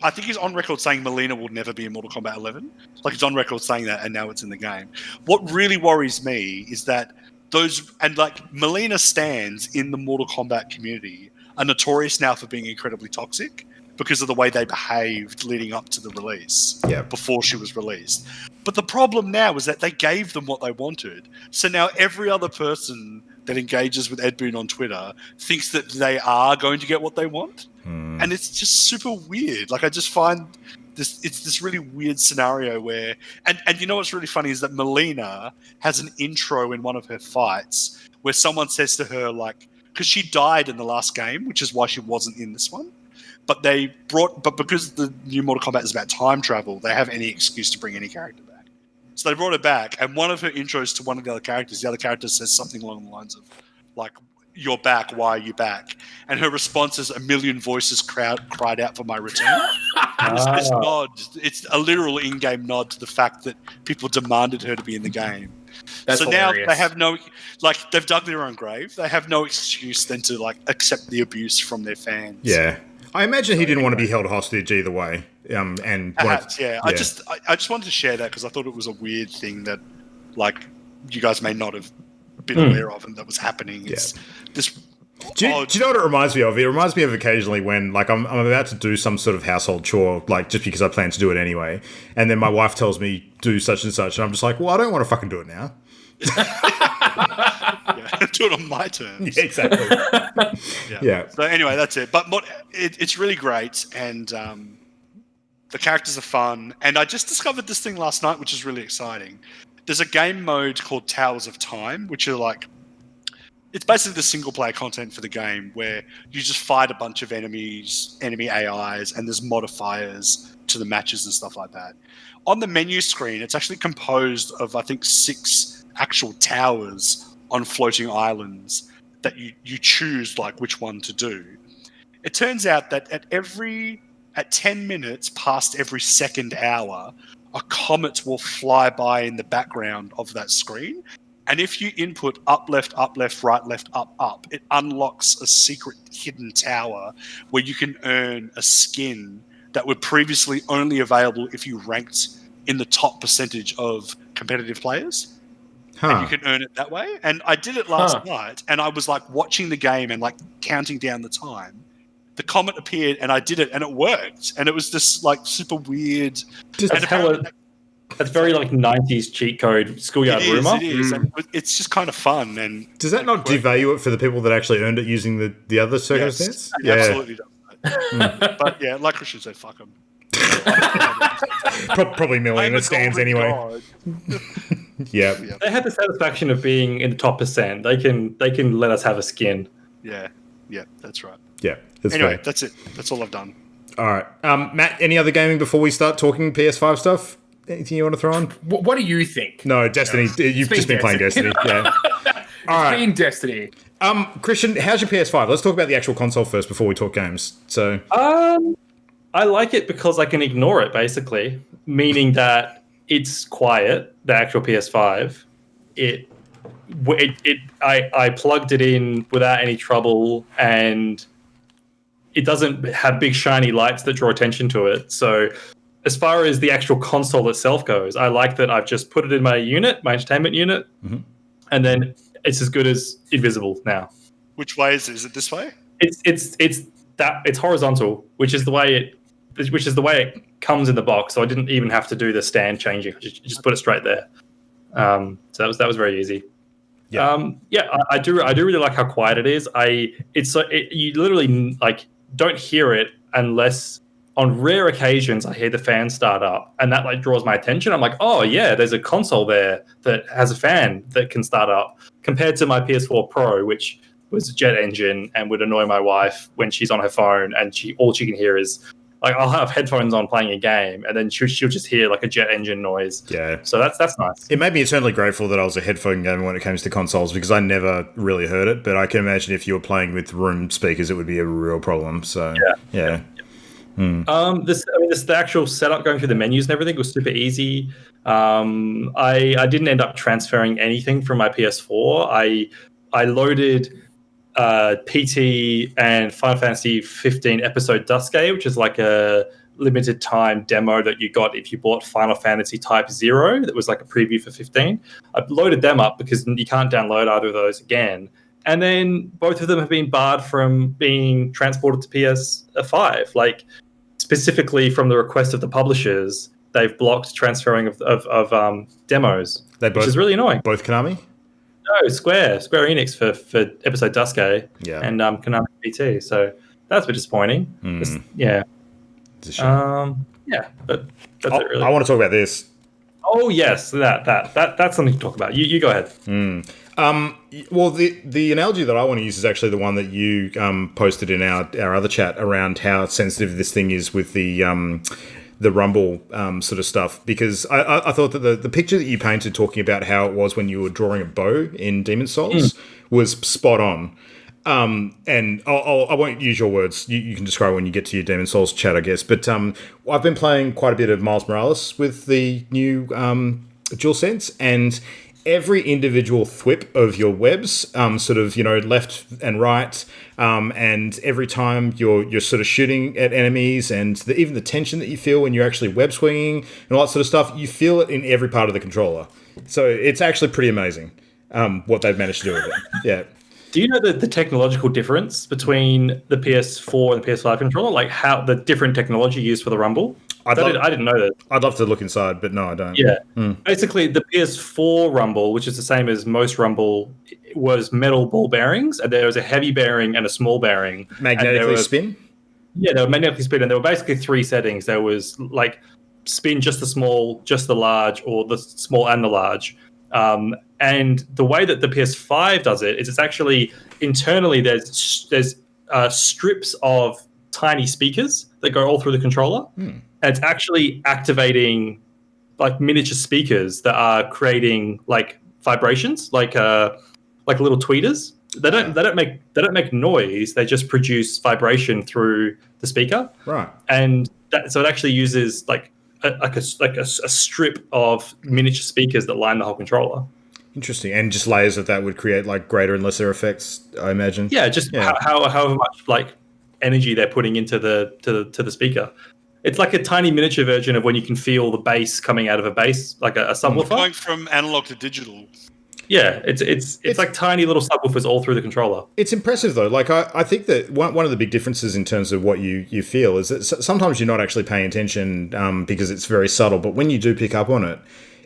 I think he's on record saying Mileena will never be in Mortal Kombat 11. Like, he's on record saying that, and now it's in the game. What really worries me is that Mileena stands in the Mortal Kombat community are notorious now for being incredibly toxic because of the way they behaved leading up to the release, before she was released. But the problem now is that they gave them what they wanted. So now every other person that engages with Ed Boon on Twitter thinks that they are going to get what they want. And it's just super weird. Like, I just find this really weird scenario where, and you know what's really funny is that Mileena has an intro in one of her fights where someone says to her, like, because she died in the last game, which is why she wasn't in this one. But because the new Mortal Kombat is about time travel, they have any excuse to bring any character back. So they brought her back, and one of her intros to one of the other character says something along the lines of, like, "You're back, why are you back?" And her response is, "A million voices cried out for my return." This nod, it's a literal in-game nod to the fact that people demanded her to be in the game. That's so hilarious. Now they have no, like, they've dug their own grave. They have no excuse then to, like, accept the abuse from their fans. Yeah. I imagine he didn't want to be held hostage either way. Perhaps, yeah. I just wanted to share that because I thought it was a weird thing that, like, you guys may not have been aware of and that was happening. It's this. Do you know what it reminds me of? It reminds me of occasionally when, like, I'm about to do some sort of household chore, like, just because I plan to do it anyway, and then my wife tells me do such and such, and I'm just like, well, I don't want to fucking do it now. Do it on my terms. Yeah, exactly. Yeah. So anyway, that's it. But it's really great, and the characters are fun. And I just discovered this thing last night, which is really exciting. There's a game mode called Towers of Time, which are like, it's basically the single player content for the game where you just fight a bunch of enemy AIs, and there's modifiers to the matches and stuff like that. On the menu screen, it's actually composed of, I think, 6 actual towers on floating islands that you choose, like, which one to do. It turns out that at 10 minutes past every second hour, a comet will fly by in the background of that screen. And if you input up, left, right, left, up, it unlocks a secret hidden tower where you can earn a skin that were previously only available if you ranked in the top percentage of competitive players. And you can earn it that way. And I did it last night, and I was, like, watching the game and, like, counting down the time. The comet appeared, and I did it, and it worked. And it was this, like, super weird. That's very, like, 90s cheat code schoolyard rumor. It is. It's just kind of fun. And does that not devalue it for the people that actually earned it using the other circumstance? Yes, it absolutely does. But yeah, like Christian said, fuck them. Probably million. It stands anyway. Yeah. They have the satisfaction of being in the top percent. They can let us have a skin. Yeah, that's right. Yeah. Anyway, that's it. That's all I've done. All right, Matt. Any other gaming before we start talking PS5 stuff? Anything you want to throw on? What do you think? No, Destiny. You've just been playing Destiny. Yeah. All right. Been Destiny. Christian, how's your PS5? Let's talk about the actual console first before we talk games. So, I like it because I can ignore it, basically, meaning that it's quiet. The actual PS5, I plugged it in without any trouble, and it doesn't have big shiny lights that draw attention to it. So as far as the actual console itself goes, I like that I've just put it in my unit, my entertainment unit, and then it's as good as invisible now. Which way is it? Is it this way? It's horizontal, which is the way it comes in the box. So I didn't even have to do the stand changing. I just put it straight there. So that was very easy. Yeah. I do really like how quiet it is. You literally like don't hear it unless on rare occasions I hear the fan start up, and that like draws my attention. I'm like, oh yeah, there's a console there that has a fan that can start up, compared to my PS4 Pro, which was a jet engine and would annoy my wife when she's on her phone and all she can hear is like, I'll have headphones on playing a game and then she'll just hear like a jet engine noise. Yeah. So that's nice. It made me eternally grateful that I was a headphone gamer when it comes to consoles, because I never really heard it, but I can imagine if you were playing with room speakers, it would be a real problem. So yeah. The actual setup, going through the menus and everything, was super easy. I didn't end up transferring anything from my PS4. I loaded PT and Final Fantasy 15 episode Duske, which is like a limited time demo that you got if you bought Final Fantasy Type 0. That was like a preview for 15. I loaded them up because you can't download either of those again. And then both of them have been barred from being transported to PS5. Like, specifically from the request of the publishers, they've blocked transferring of demos, which is really annoying. Both Konami? No, Square Enix for episode Duske and Konami PT. So that's a bit disappointing. Yeah. It's a shame. But that's it really. I want to talk about this. Oh yes, that's something to talk about. You go ahead. Well, the analogy that I want to use is actually the one that you posted in our other chat around how sensitive this thing is with the Rumble sort of stuff, because I thought that the picture that you painted talking about how it was when you were drawing a bow in Demon's Souls was spot on. And I won't use your words. You can describe when you get to your Demon's Souls chat, I guess. But I've been playing quite a bit of Miles Morales with the new DualSense, and every individual thwip of your webs, sort of, left and right, and every time you're sort of shooting at enemies, and even the tension that you feel when you're actually web swinging and all that sort of stuff, you feel it in every part of the controller. So it's actually pretty amazing what they've managed to do with it. Yeah. Do you know the technological difference between the PS4 and the PS5 controller? Like how the different technology used for the Rumble? I didn't know that. I'd love to look inside, but no, I don't. Yeah. Basically, the PS4 Rumble, which is the same as most Rumble, was metal ball bearings, and there was a heavy bearing and a small bearing. Magnetically spin? Yeah, they were magnetically spin, and there were basically three settings. There was like spin just the small, just the large, or the small and the large. And the way that the PS5 does it is it's actually internally there's strips of tiny speakers that go all through the controller. And it's actually activating like miniature speakers that are creating like vibrations, like little tweeters. They don't make noise. They just produce vibration through the speaker. Right. And so it actually uses like a strip of miniature speakers that line the whole controller. Interesting. And just layers of that would create like greater and lesser effects, I imagine. Yeah, however much like energy they're putting into the speaker. It's like a tiny miniature version of when you can feel the bass coming out of a bass, like a subwoofer. Going from analog to digital. Yeah, it's like tiny little subwoofers all through the controller. It's impressive though. Like I think that one of the big differences in terms of what you feel is that sometimes you're not actually paying attention because it's very subtle. But when you do pick up on it,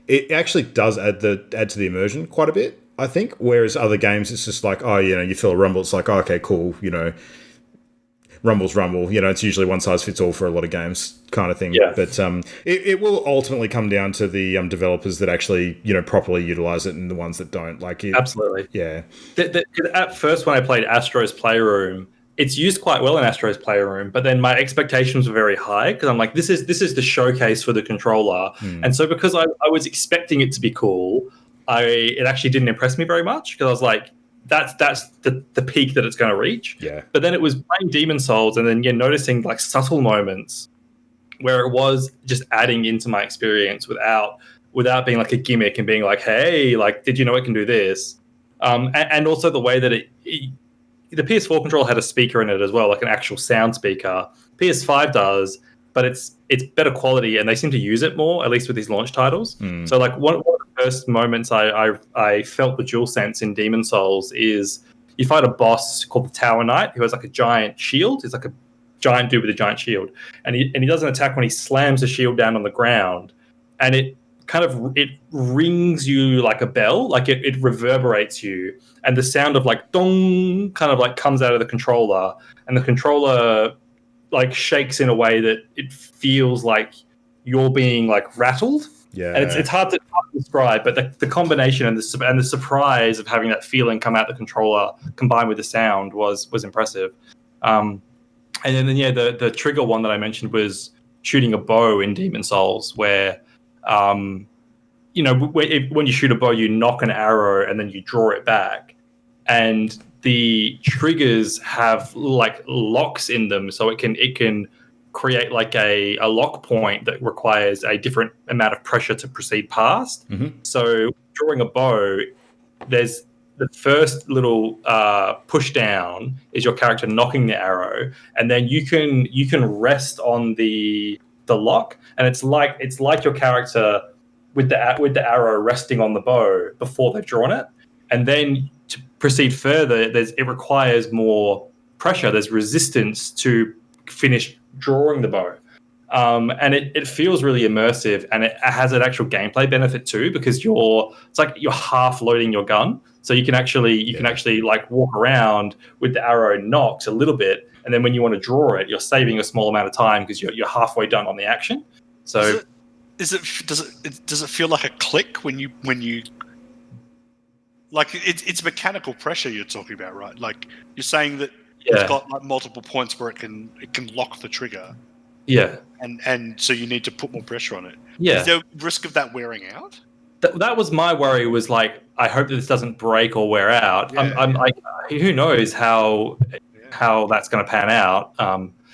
it actually does add to the immersion quite a bit, I think. Whereas other games, it's just like, you feel a rumble. It's like, oh, okay, cool, Rumble's Rumble. It's usually one size fits all for a lot of games kind of thing. Yeah. But it will ultimately come down to the developers that actually, properly utilize it and the ones that don't. Absolutely. Yeah. At first, when I played Astro's Playroom, it's used quite well in Astro's Playroom, but then my expectations were very high because I'm like, this is the showcase for the controller. And so because I was expecting it to be cool, it actually didn't impress me very much because I was like, that's the peak that it's going to reach. Yeah. But then it was playing Demon's Souls, and then you're noticing like subtle moments where it was just adding into my experience without being like a gimmick and being like, hey, like, did you know it can do this? And also the way that the PS4 controller had a speaker in it as well, like an actual sound speaker. PS5 does, but it's better quality, and they seem to use it more, at least with these launch titles. So like one of the first moments I felt the DualSense in Demon Souls is you fight a boss called the Tower Knight who has like a giant shield. He's like a giant dude with a giant shield, and he does an attack when he slams the shield down on the ground, and it rings you like a bell, like it reverberates you, and the sound of like dong kind of like comes out of the controller, and the controller like shakes in a way that it feels like you're being like rattled. Yeah, and it's hard to describe, but the combination and the surprise of having that feeling come out the controller combined with the sound was impressive. And then the trigger one that I mentioned was shooting a bow in Demon Souls, where when you shoot a bow, you knock an arrow and then you draw it back, and the triggers have like locks in them, so it can create like a lock point that requires a different amount of pressure to proceed past. So drawing a bow, there's the first little push down is your character knocking the arrow, and then you can rest on the lock, and it's like your character with the arrow resting on the bow before they've drawn it, and then to proceed further, it requires more pressure. There's resistance to finish drawing the bow, and it feels really immersive, and it has an actual gameplay benefit too, because it's like you're half loading your gun, so you can actually like walk around with the arrow knocked a little bit, and then when you want to draw it, you're saving a small amount of time because you're halfway done on the action. So does it feel like a click when you like it's mechanical pressure you're talking about, right? Like you're saying that it's got like multiple points where it can lock the trigger. Yeah. And so you need to put more pressure on it. Yeah. Is there risk of that wearing out? That was my worry, was like, I hope that this doesn't break or wear out. I'm like, who knows how that's going to pan out?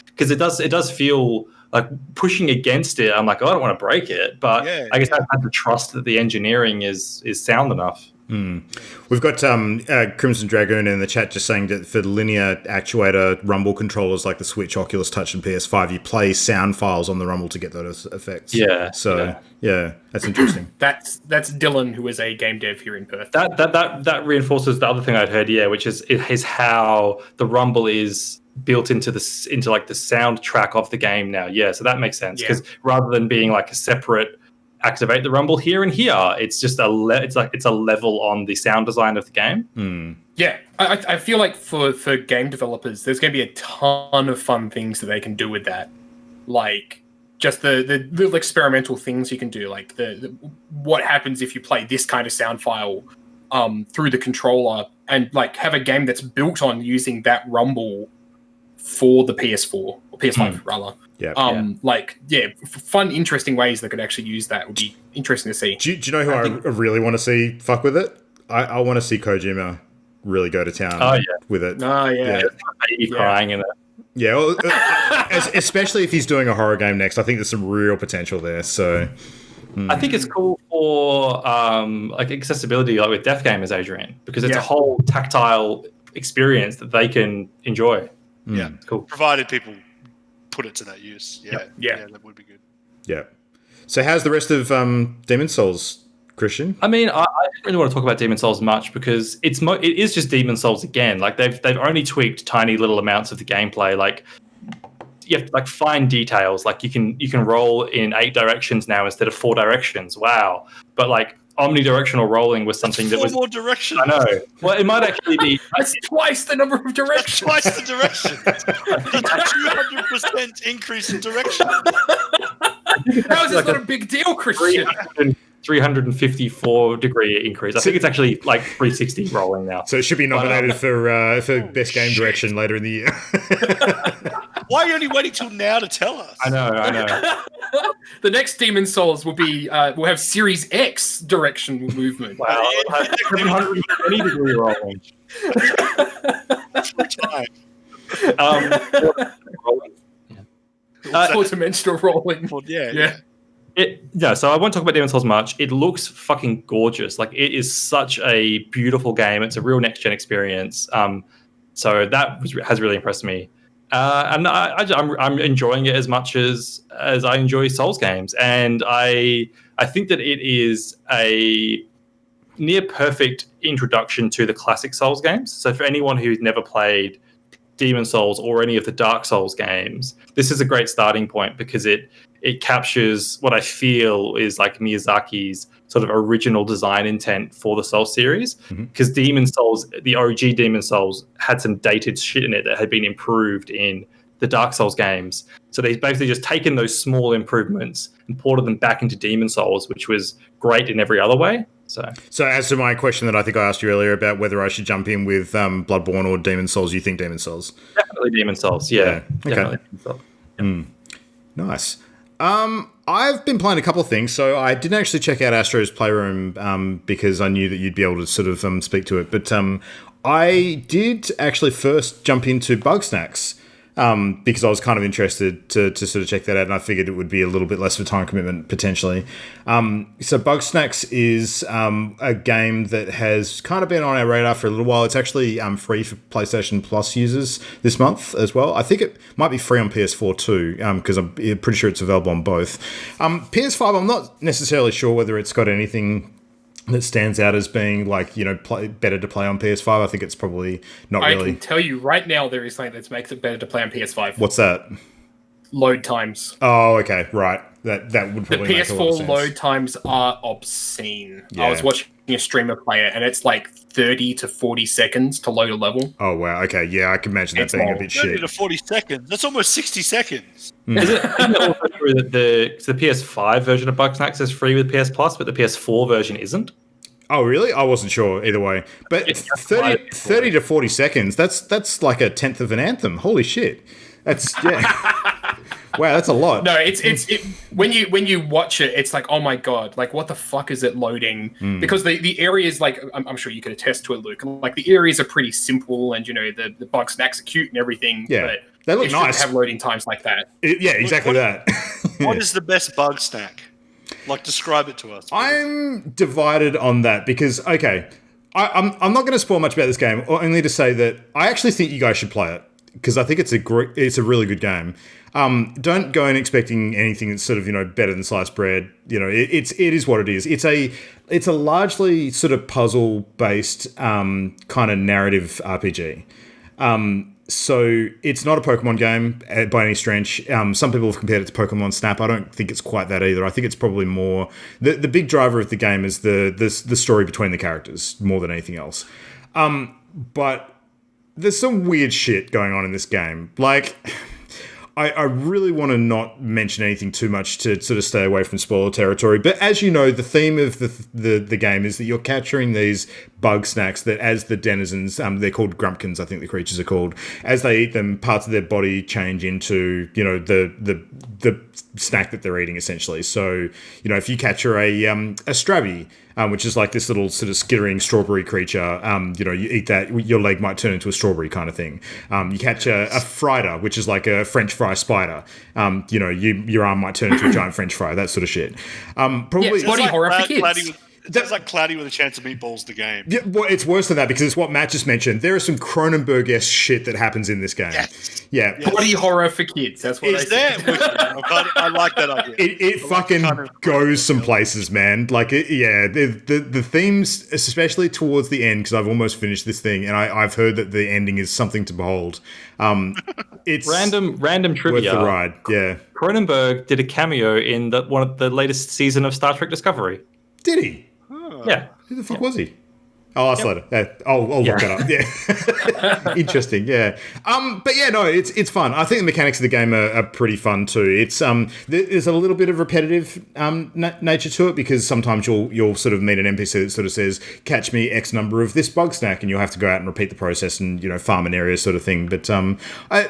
Because it does feel like pushing against it. I'm like, I don't want to break it, but I guess I have to trust that the engineering is sound enough. We've got Crimson Dragoon in the chat just saying that for linear actuator rumble controllers like the Switch, Oculus Touch, and PS5, you play sound files on the rumble to get those effects. Yeah. So that's interesting. That's Dylan, who is a game dev here in Perth. That reinforces the other thing I'd heard, which is how the rumble is built into like the soundtrack of the game now. Yeah, so that makes sense, because rather than being like a separate activate the rumble here and here, it's just it's a level on the sound design of the game. Yeah, I feel like for game developers, there's going to be a ton of fun things that they can do with that, like just the little experimental things you can do, like what happens if you play this kind of sound file through the controller, and like have a game that's built on using that rumble for the PS4 or PS5 rather. Fun, interesting ways they could actually use that would be interesting to see. Do you know who I really want to see fuck with it? I want to see Kojima really go to town with it. Baby crying in it. Yeah, well, especially if he's doing a horror game next. I think there's some real potential there. So I think it's cool for like accessibility, like with Death Gamers, Adrian, because it's a whole tactile experience that they can enjoy. Yeah, cool. Provided people put it to that use. Yeah, that would be good. Yeah. So how's the rest of Demon Souls, Christian? I mean, I don't really want to talk about Demon Souls much, because it is just Demon Souls again. Like they've only tweaked tiny little amounts of the gameplay. Like you have like fine details. Like you can roll in 8 directions now instead of 4 directions. Wow. But like omnidirectional rolling was something that was 4 more directions. I know. Well, it might actually be. That's twice the number of directions. That's twice the directions. It's a 200% increase in direction. How is this not a big deal, Christian? 354-degree increase. I think it's actually like 360 rolling now. So it should be nominated for best game direction later in the year. Why are you only waiting till now to tell us? I know. The next Demon Souls will be will have Series X direction movement. Wow, 720-degree rolling. Four-dimensional rolling. So I won't talk about Demon Souls much. It looks fucking gorgeous. Like, it is such a beautiful game. It's a real next-gen experience. So that has really impressed me. And I'm enjoying it as much as I enjoy Souls games. And I think that it is a near perfect introduction to the classic Souls games. So for anyone who's never played Demon Souls or any of the Dark Souls games, this is a great starting point because it captures what I feel is like Miyazaki's sort of original design intent for the Souls series. Because Demon Souls, the OG Demon Souls, had some dated shit in it that had been improved in the Dark Souls games. So they've basically just taken those small improvements and ported them back into Demon Souls, which was great in every other way. So as to my question that I think I asked you earlier about whether I should jump in with Bloodborne or Demon Souls, you think Demon Souls? Definitely Demon Souls, yeah. Okay. Definitely Demon Souls. Yeah. Nice. I've been playing a couple of things, so I didn't actually check out Astro's Playroom because I knew that you'd be able to sort of speak to it, but I did actually first jump into Bugsnax. Because I was kind of interested to sort of check that out, and I figured it would be a little bit less of a time commitment potentially. So Bugsnax is a game that has kind of been on our radar for a little while. It's actually free for PlayStation Plus users this month as well. I think it might be free on PS4 too, because I'm pretty sure it's available on both. PS5, I'm not necessarily sure whether it's got anything that stands out as being like, better to play on PS5. I think it's probably not really. I can tell you right now there is something that makes it better to play on PS5. What's that? Load times. Oh, okay, right. That would probably the make a lot of PS4 sense. load times are obscene. Yeah. I was watching a streamer play it, and it's like 30 to 40 seconds to load a level. Oh, wow. Okay, yeah, I can imagine that being a bit 30 shit. to 40 seconds. That's almost 60 seconds. Isn't it also true that the PS5 version of Bugsnax is free with PS Plus, but the PS4 version isn't? Oh, really? I wasn't sure either way. But 30 to 40 seconds, that's like a tenth of an Anthem. Holy shit. That's, yeah. Wow, that's a lot. No, it's when you watch it, it's like, oh my god, like what the fuck is it loading? Because the areas, like I'm sure you could attest to it, Luke. Like the areas are pretty simple, and the Bugsnax are cute and everything. Yeah, but they look nice. Have loading times like that. Yeah, exactly that. What is the best Bugsnax? Like, describe it to us. I'm divided on that because, okay, I'm not going to spoil much about this game, only to say that I actually think you guys should play it because I think it's a really good game. Don't go in expecting anything that's sort of better than sliced bread. It is what it is. It's a largely sort of puzzle based kind of narrative RPG. So it's not a Pokemon game by any stretch. Some people have compared it to Pokemon Snap. I don't think it's quite that either. I think it's probably more the big driver of the game is the story between the characters more than anything else. But there's some weird shit going on in this game. Like, I really want to not mention anything too much to sort of stay away from spoiler territory. But as you know, the theme of the game is that you're capturing these Bugsnax that, as the denizens, they're called grumpkins, I think the creatures are called. As they eat them, parts of their body change into, the snack that they're eating, essentially. So, if you capture a Strabby, which is like this little sort of skittering strawberry creature, you eat that, your leg might turn into a strawberry kind of thing. You catch a Friter, which is like a French fry spider. Your arm might turn into a giant French fry, that sort of shit. Probably it's body horror for kids. That's like Cloudy with a Chance of Meatballs, the game. Yeah, well, it's worse than that because it's what Matt just mentioned. There is some Cronenberg-esque shit that happens in this game. Yes. Yeah. Body horror for kids. That's what I like that idea. It fucking goes some places, man. Like, the themes, especially towards the end, because I've almost finished this thing, and I've heard that the ending is something to behold. It's random trivia. Worth the ride, yeah. Cronenberg did a cameo in one of the latest season of Star Trek Discovery. Did he? Yeah. Who the fuck was he? I'll ask later. I'll look that up. Yeah. Interesting. Yeah. But yeah, no, it's fun. I think the mechanics of the game are pretty fun too. It's there's a little bit of repetitive nature to it because sometimes you'll sort of meet an NPC that sort of says, "Catch me X number of this Bugsnax," and you'll have to go out and repeat the process and farm an area sort of thing. But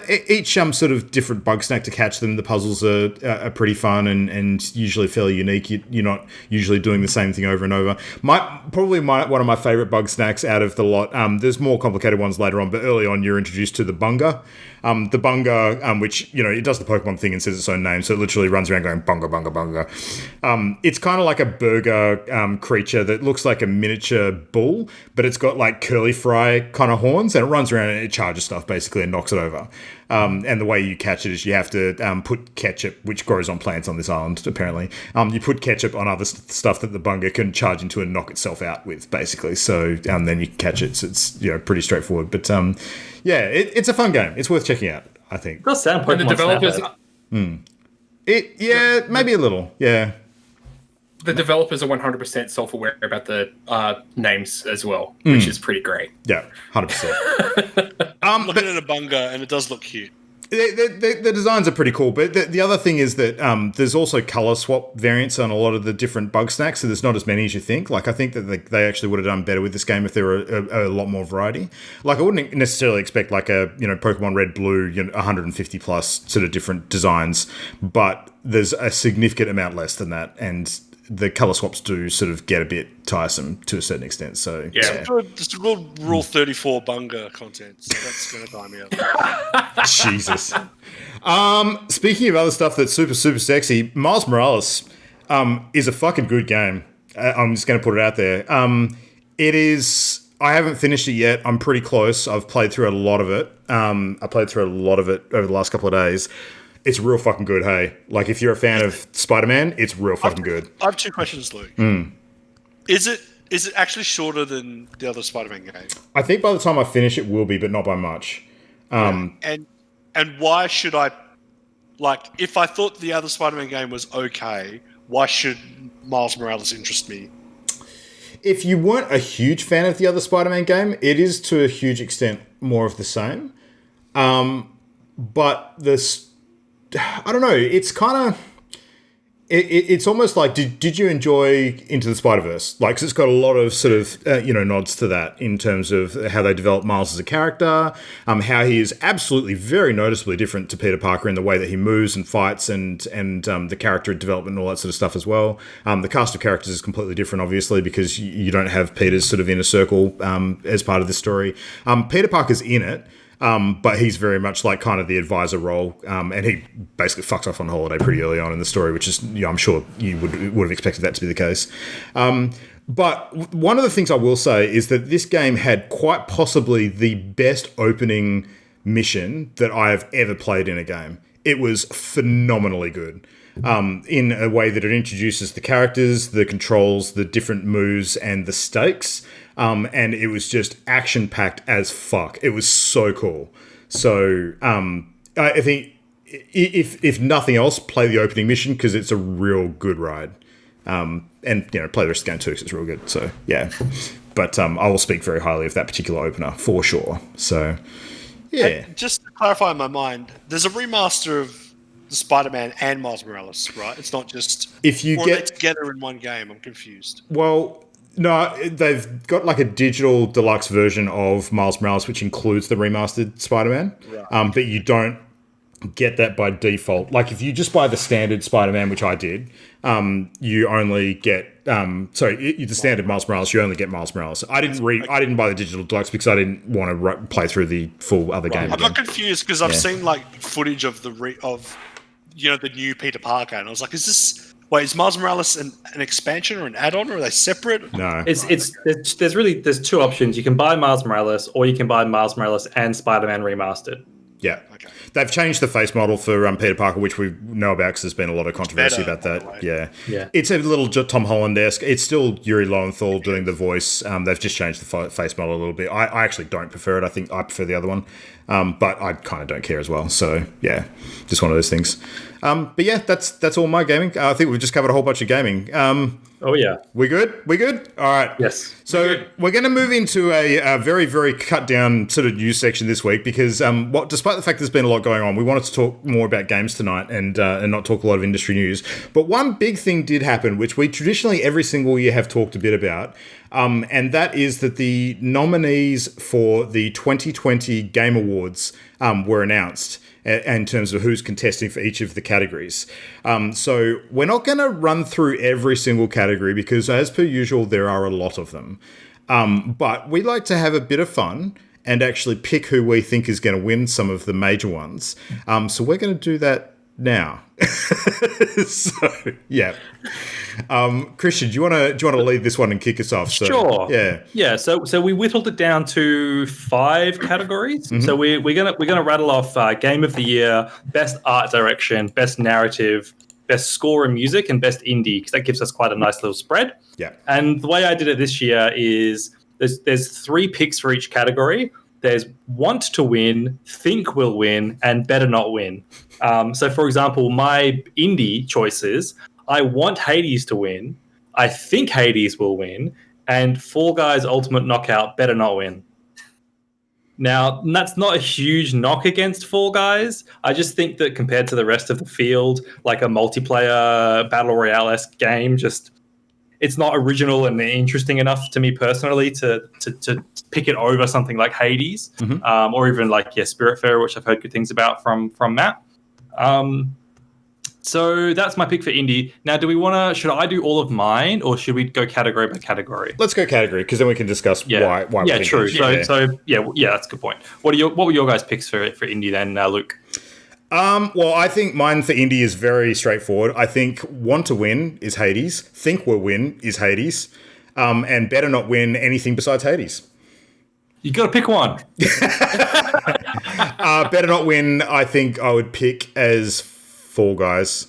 each sort of different Bugsnax to catch them, the puzzles are pretty fun and usually fairly unique. You're not usually doing the same thing over and over. One of my favorite Bugsnax out of the lot. There's more complicated ones later on, but early on you're introduced to the Bunga. The Bunga, which, it does the Pokemon thing and says its own name, so it literally runs around going Bunga, Bunga, Bunga. It's kind of like a burger creature that looks like a miniature bull, but it's got like curly fry kind of horns, and it runs around and it charges stuff basically and knocks it over. And the way you catch it is you have to put ketchup, which grows on plants on this island, apparently. You put ketchup on other stuff that the Bunga can charge into and knock itself out with, basically. So then you catch it. So it's pretty straightforward. But it's a fun game. It's worth checking out, I think. It does sound Pokemon and the developers, maybe a little, yeah. The developers are 100% self-aware about the names as well, which is pretty great. Yeah, 100%. Looking at a Bunga, and it does look cute. The designs are pretty cool, but the other thing is that there's also color swap variants on a lot of the different Bugsnax, so there's not as many as you think. Like, I think that they actually would have done better with this game if there were a lot more variety. Like, I wouldn't necessarily expect like a Pokemon Red, Blue, 150 plus sort of different designs, but there's a significant amount less than that, and the color swaps do sort of get a bit tiresome to a certain extent. So it's a good Rule 34 Bunga content. So that's going to tie me up. Jesus. Speaking of other stuff that's super, super sexy, Miles Morales is a fucking good game. I'm just going to put it out there. It is. I haven't finished it yet. I'm pretty close. I've played through a lot of it. I played through a lot of it over the last couple of days. It's real fucking good, hey. Like, if you're a fan of Spider-Man, it's real fucking good. I have two questions, Luke. Is it actually shorter than the other Spider-Man game? I think by the time I finish it will be, but not by much. And why should I... Like, if I thought the other Spider-Man game was okay, why should Miles Morales interest me? If you weren't a huge fan of the other Spider-Man game, it is to a huge extent more of the same. But this... I don't know. It's kind of... It's almost like, did you enjoy Into the Spider-Verse? Like, 'cause it's got a lot of sort of, nods to that in terms of how they develop Miles as a character, how he is absolutely very noticeably different to Peter Parker in the way that he moves and fights and the character development and all that sort of stuff as well. The cast of characters is completely different, obviously, because you don't have Peter's sort of inner circle as part of the story. Peter Parker's in it. But he's very much like kind of the advisor role, and he basically fucks off on holiday pretty early on in the story, which is, I'm sure you would have expected that to be the case. But one of the things I will say is that this game had quite possibly the best opening mission that I have ever played in a game. It was phenomenally good. In a way that it introduces the characters, the controls, the different moves, and the stakes. And it was just action-packed as fuck. It was so cool. So I think if nothing else, play the opening mission because it's a real good ride. And play the rest of the game too because it's real good. So yeah, but I will speak very highly of that particular opener for sure. So yeah. And just to clarify in my mind, there's a remaster of the Spider-Man and Miles Morales, right? It's not just if you get together in one game. I'm confused. Well. No, they've got like a digital deluxe version of Miles Morales, which includes the remastered Spider-Man. Right. But you don't get that by default. Like, if you just buy the standard Spider-Man, which I did, you only get the standard Miles Morales. You only get Miles Morales. I didn't buy the digital deluxe because I didn't want to play through the full other game. I got confused because I've seen like footage of the new Peter Parker, and I was like, is Miles Morales an expansion or an add-on, or are they separate? No. There's two options. You can buy Miles Morales, or you can buy Miles Morales and Spider-Man Remastered. Yeah. Okay. They've changed the face model for Peter Parker, which we know about because there's been a lot of controversy about that. Yeah. It's a little Tom Holland-esque. It's still Yuri Lowenthal doing the voice. They've just changed the face model a little bit. I actually don't prefer it. I think I prefer the other one. But I kind of don't care as well. So, yeah, just one of those things. But yeah, that's all my gaming. I think we've just covered a whole bunch of gaming. Oh, yeah. We good? All right. Yes. So we're going to move into a very, very cut down sort of news section this week because despite the fact there's been a lot going on, we wanted to talk more about games tonight and not talk a lot of industry news. But one big thing did happen, which we traditionally every single year have talked a bit about, and that is that the nominees for the 2020 Game Awards were announced in terms of who's contesting for each of the categories. So we're not going to run through every single category because, as per usual, there are a lot of them. But we like to have a bit of fun and actually pick who we think is going to win some of the major ones. So we're going to do that now. So yeah, Christian, do you want to lead this one and kick us off? So, sure. Yeah. So we whittled it down to 5 categories. Mm-hmm. So we're gonna rattle off Game of the Year, Best Art Direction, Best Narrative, Best Score and Music, and Best Indie, because that gives us quite a nice little spread. Yeah. And the way I did it this year is there's 3 picks for each category. There's want to win, think will win, and better not win. So, for example, my indie choices, I want Hades to win, I think Hades will win, and Fall Guys Ultimate Knockout better not win. Now, that's not a huge knock against Fall Guys. I just think that compared to the rest of the field, like a multiplayer Battle Royale-esque game, it's not original and interesting enough to me personally to pick it over something like Hades, or even like Spiritfarer, which I've heard good things about from Matt. So that's my pick for indie. Now, should I do all of mine, or should we go category by category? Let's go category, because then we can discuss why. Yeah, true. That's a good point. What were your guys' picks for indie then, Luke? Well, I think mine for indie is very straightforward. I think want to win is Hades, think will win is Hades, and better not win anything besides Hades. You got to pick one. Better not win, I think I would pick as Fall Guys.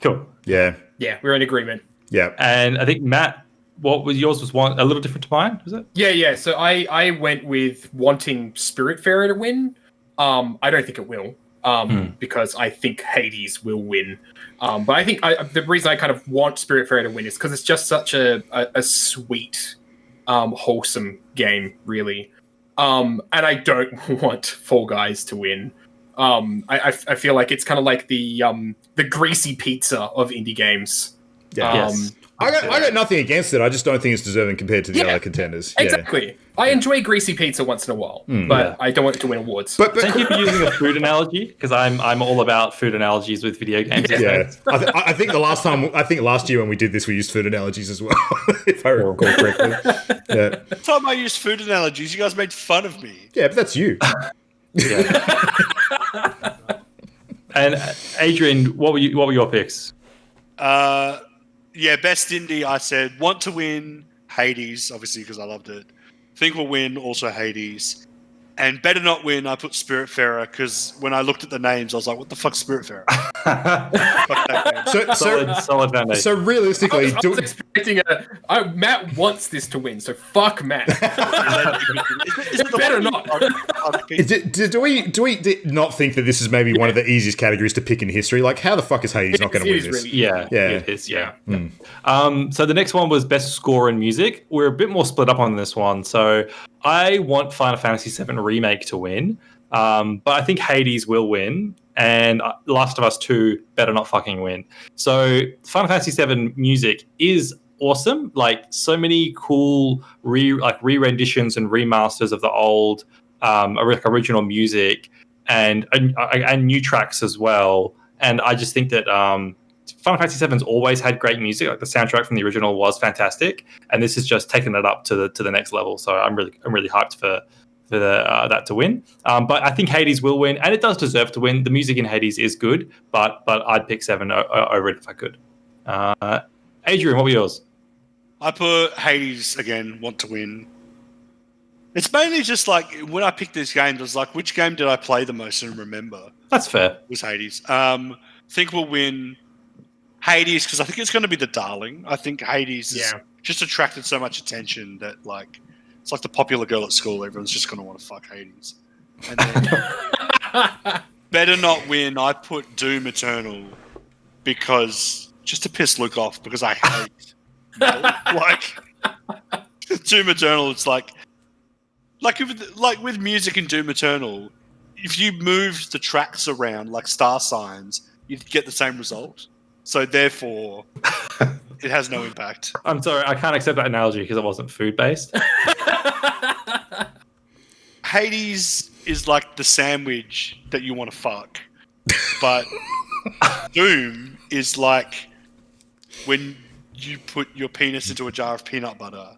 Cool. Yeah. Yeah, we're in agreement. Yeah. And I think, Matt, yours was one a little different to mine, was it? Yeah. So I went with wanting Spiritfarer to win. I don't think it will. Because I think Hades will win. But I think the reason I kind of want Spiritfarer to win is because it's just such a sweet, wholesome game, really. And I don't want Fall Guys to win. I feel like it's kind of like the greasy pizza of indie games. Yeah. Yes. I got nothing against it. I just don't think it's deserving compared to the other contenders. Exactly. I enjoy greasy pizza once in a while, but I don't want it to win awards. But thank you for using a food analogy, because I'm all about food analogies with video games. Yeah. I think last year when we did this, we used food analogies as well, if I recall correctly. Yeah. The time I used food analogies, you guys made fun of me. Yeah, but that's you. Yeah. And Adrian, what were your picks? Best indie, I said want to win Hades, obviously because I loved it. Think will win, also Hades. And better not win, I put Spiritfarer, because when I looked at the names, I was like, what the fuck's Spiritfarer? Solid foundation. So realistically, I was expecting Matt wants this to win, so fuck Matt. It better not. Do we not think that this is maybe one of the easiest categories to pick in history? Like, how the fuck is Hades not going to win this? Really, it is. So the next one was Best Score and Music. We're a bit more split up on this one. So I want Final Fantasy VII Remake to win, but I think Hades will win, and Last of Us 2 better not fucking win. So Final Fantasy VII music is awesome. Like, so many cool re-renditions and remasters of the old original music, and new tracks as well. And I just think that Final Fantasy VII's always had great music. Like, the soundtrack from the original was fantastic, and this is just taking it up to the next level. So I'm really hyped for that to win. But I think Hades will win, and it does deserve to win. The music in Hades is good, but I'd pick 7 over it if I could. Adrian, what were yours? I put Hades again, want to win. It's mainly just like, when I picked this game, it was like, which game did I play the most and remember? That's fair. It was Hades. Think we'll win Hades, because I think it's going to be the darling. I think Hades has just attracted so much attention that, like, it's like the popular girl at school. Everyone's just going to want to fuck Hades. And then better not win, I put Doom Eternal, because just to piss Luke off, because I hate Doom Eternal. It's like with music in Doom Eternal, if you moved the tracks around like star signs, you'd get the same result. So therefore, it has no impact. I'm sorry, I can't accept that analogy because it wasn't food-based. Hades is like the sandwich that you want to fuck. But Doom is like when you put your penis into a jar of peanut butter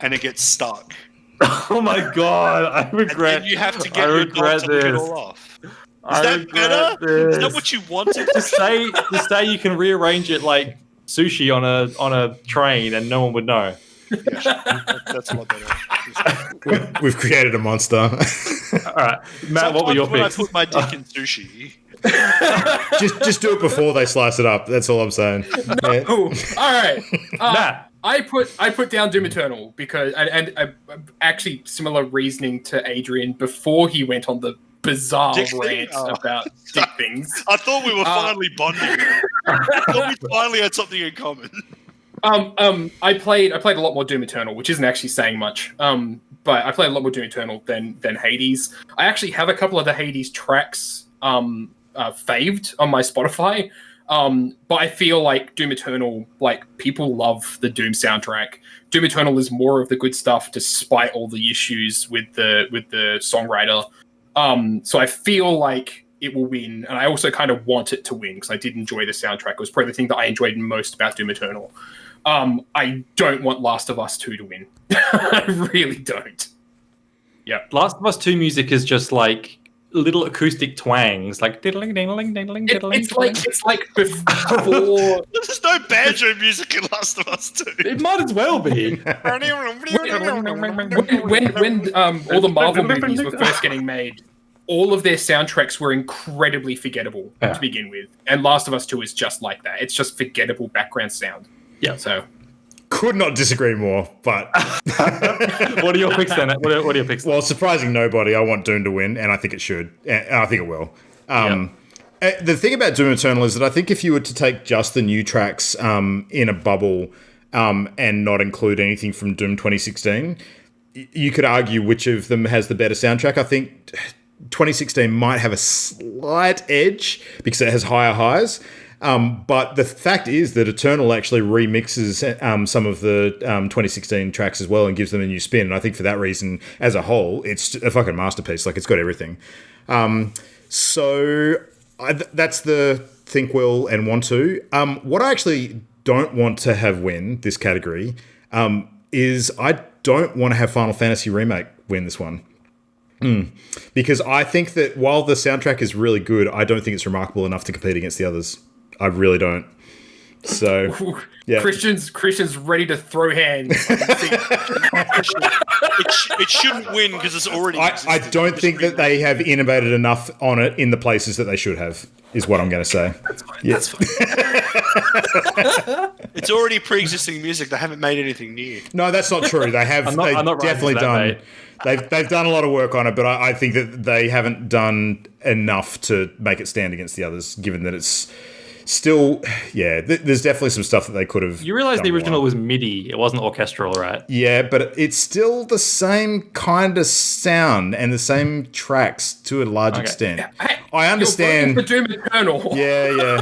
and it gets stuck. Oh my god, I regret. And then you have to get your dog to lick it all off. Is that better? Is that what you wanted? Just say you can rearrange it like sushi on a train, and no one would know. Yeah, that's a lot better. We've created a monster. All right, Matt, what were your when picks? I put my dick in sushi. just do it before they slice it up. That's all I'm saying. No. Yeah. All right. Matt. I put down Doom Eternal because and actually similar reasoning to Adrian before he went on the bizarre rant about dick things. I thought we were finally bonding. I thought we finally had something in common. I played a lot more Doom Eternal, which isn't actually saying much. But I played a lot more Doom Eternal than Hades. I actually have a couple of the Hades tracks faved on my Spotify. But I feel like Doom Eternal, like people love the Doom soundtrack. Doom Eternal is more of the good stuff, despite all the issues with the songwriter. So I feel like it will win, and I also kind of want it to win because I did enjoy the soundtrack. It was probably the thing that I enjoyed most about Doom Eternal. I don't want Last of Us 2 to win. I really don't. Yeah, Last of Us 2 music is just like little acoustic twangs, like diddling, dingling, dingling, diddling. It's like before. There's no banjo music in Last of Us 2. It might as well be. when all the Marvel movies were first getting made, all of their soundtracks were incredibly forgettable to begin with, and Last of Us 2 is just like that. It's just forgettable background sound. Yeah. So. Could not disagree more, but... What are your picks then? What are your picks? Well, surprising nobody, I want Doom to win, and I think it should. And I think it will. The thing about Doom Eternal is that I think if you were to take just the new tracks in a bubble and not include anything from Doom 2016, you could argue which of them has the better soundtrack. I think 2016 might have a slight edge because it has higher highs. But the fact is that Eternal actually remixes some of the 2016 tracks as well and gives them a new spin. And I think for that reason, as a whole, it's a fucking masterpiece. Like, it's got everything. So that's the think, will, and want to. What I actually don't want to have win this category is I don't want to have Final Fantasy Remake win this one. Because I think that while the soundtrack is really good, I don't think it's remarkable enough to compete against the others. I really don't. So, yeah. Christian's ready to throw hands. It shouldn't win because it's already. I don't think that they have innovated enough on it in the places that they should have. Is what I'm going to say. That's fine. Yeah. That's fine. It's already pre-existing music. They haven't made anything new. No, that's not true. They have. I'm not definitely done. Mate. They've done a lot of work on it, but I think that they haven't done enough to make it stand against the others. Given that it's still, there's definitely some stuff that they could have. You realise the original was MIDI; it wasn't orchestral, right? Yeah, but it's still the same kind of sound and the same tracks to a large extent. I understand. For Doom Eternal. Yeah.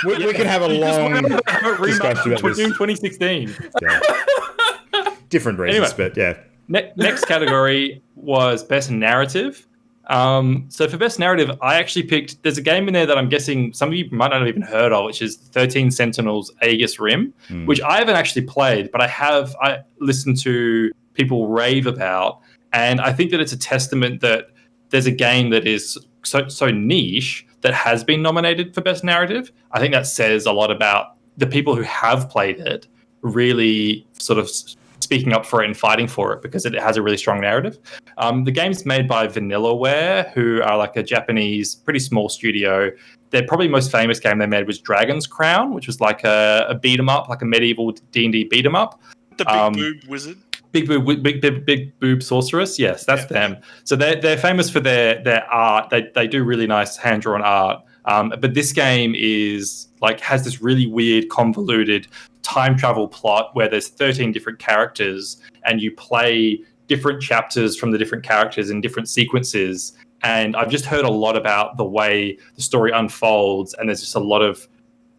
We can have a long discussion about this. Doom 2016. Yeah. Different reasons, but yeah. Next category was Best Narrative. So for Best Narrative, I actually picked... There's a game in there that I'm guessing some of you might not have even heard of, which is 13 Sentinels Aegis Rim, which I haven't actually played, but I listened to people rave about, and I think that it's a testament that there's a game that is so niche that has been nominated for Best Narrative. I think that says a lot about the people who have played it really sort of speaking up for it and fighting for it because it has a really strong narrative. The game's made by Vanillaware, who are like a Japanese, pretty small studio. Their probably most famous game they made was Dragon's Crown, which was like a beat 'em up, like a medieval D&D beat 'em up. The big boob wizard. Big boob sorceress. Yes, that's them. So they're famous for their art. They do really nice hand drawn art. But this game is like has this really weird, convoluted time travel plot where there's 13 different characters and you play different chapters from the different characters in different sequences. And I've just heard a lot about the way the story unfolds, and there's just a lot of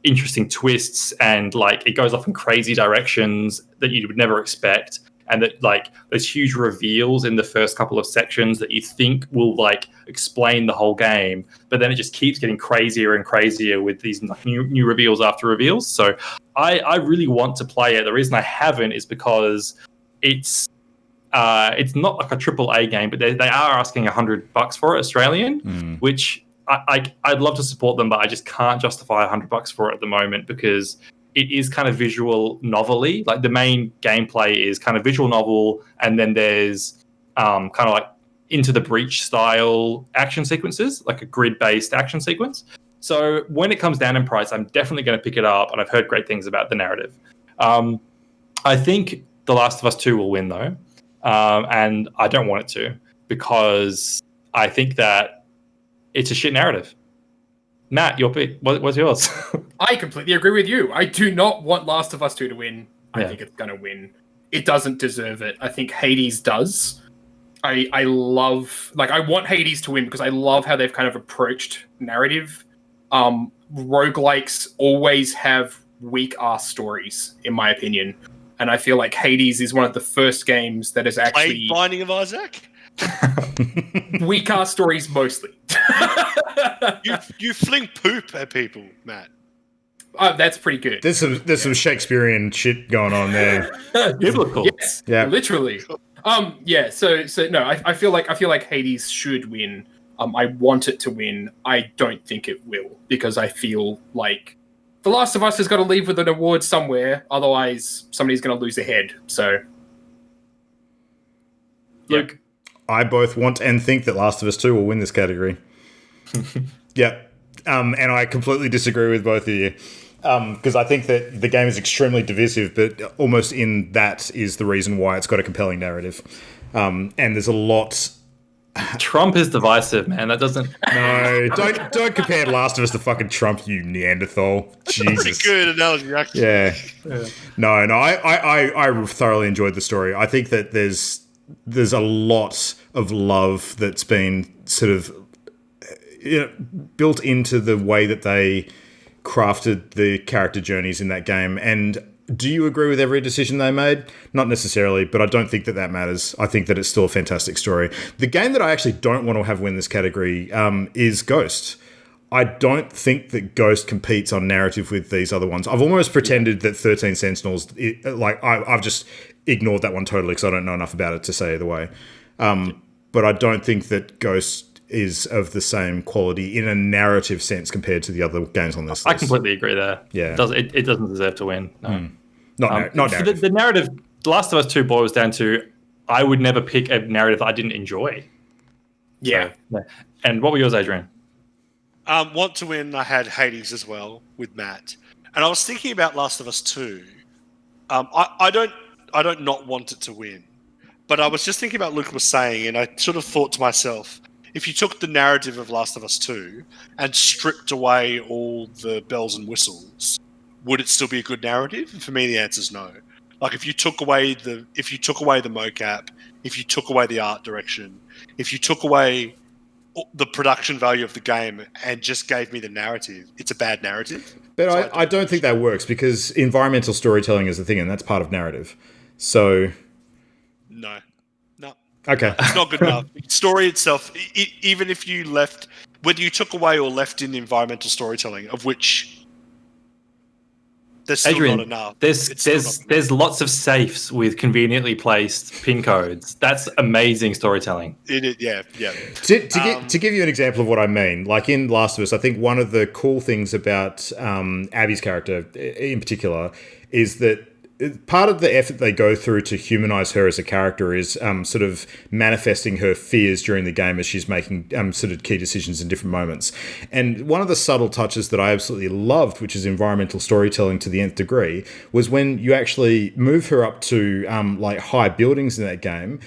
interesting twists, and like it goes off in crazy directions that you would never expect. And that like there's huge reveals in the first couple of sections that you think will like explain the whole game, but then it just keeps getting crazier and crazier with these new reveals after reveals. So I really want to play it. The reason I haven't is because it's It's not like a AAA game, but they are asking $100 for it, Australian, which I'd love to support them, but I just can't justify $100 for it at the moment because it is kind of visual novel-y. Like the main gameplay is kind of visual novel, and then there's kind of like Into the Breach style action sequences, like a grid-based action sequence. So when it comes down in price, I'm definitely going to pick it up, and I've heard great things about the narrative. I think The Last of Us 2 will win, though, and I don't want it to because I think that it's a shit narrative. Matt, your pick. What's yours? I completely agree with you. I do not want Last of Us 2 to win. I think it's going to win. It doesn't deserve it. I think Hades does. I love... Like, I want Hades to win because I love how they've kind of approached narrative. Roguelikes always have weak-ass stories, in my opinion. And I feel like Hades is one of the first games that is actually... Binding of Isaac? Weak-ass stories, mostly. you fling poop at people, Matt. That's pretty good. There's some Shakespearean shit going on there. Biblical. Yes, literally. So no, I feel like Hades should win. I want it to win. I don't think it will because I feel like The Last of Us has got to leave with an award somewhere. Otherwise, somebody's going to lose their head. So, Luke, I both want and think that Last of Us 2 will win this category. Yep. And I completely disagree with both of you. Because I think that the game is extremely divisive, but almost in that is the reason why it's got a compelling narrative. And there's a lot... Trump is divisive, man. That doesn't... No, don't compare Last of Us to fucking Trump, you Neanderthal. Jesus. Pretty good analogy, actually. Yeah. No, I thoroughly enjoyed the story. I think that there's a lot of love that's been sort of built into the way that they crafted the character journeys in that game. And do you agree with every decision they made? Not necessarily, but I don't think that matters. I think that it's still a fantastic story. The game that I actually don't want to have win this category is Ghost. I don't think that Ghost competes on narrative with these other ones. I've almost pretended that 13 Sentinels, I've just ignored that one totally because I don't know enough about it to say either way. But I don't think that Ghost is of the same quality in a narrative sense compared to the other games on this list. I completely agree there. Yeah. It doesn't deserve to win. No. Not narrative. The narrative, The Last of Us 2 boils down to I would never pick a narrative that I didn't enjoy. Yeah. So, and what were yours, Adrian? Want to win, I had Hades as well with Matt. And I was thinking about Last of Us 2. I don't not want it to win. But I was just thinking about what Luke was saying, and I sort of thought to myself, if you took the narrative of Last of Us 2 and stripped away all the bells and whistles, would it still be a good narrative? And for me, the answer is no. Like if you took away the mocap, if you took away the art direction, if you took away the production value of the game and just gave me the narrative, it's a bad narrative. But so I don't think that works because environmental storytelling is a thing, and that's part of narrative. So no. Okay. It's not good enough. Story itself, even if you left, whether you took away or left in environmental storytelling, of which there's still Adrian, not enough. There's lots of safes with conveniently placed pin codes. That's amazing storytelling. Yeah. To give you an example of what I mean, like in Last of Us, I think one of the cool things about Abby's character in particular is that part of the effort they go through to humanize her as a character is sort of manifesting her fears during the game as she's making sort of key decisions in different moments. And one of the subtle touches that I absolutely loved, which is environmental storytelling to the nth degree, was when you actually move her up to like high buildings in that game,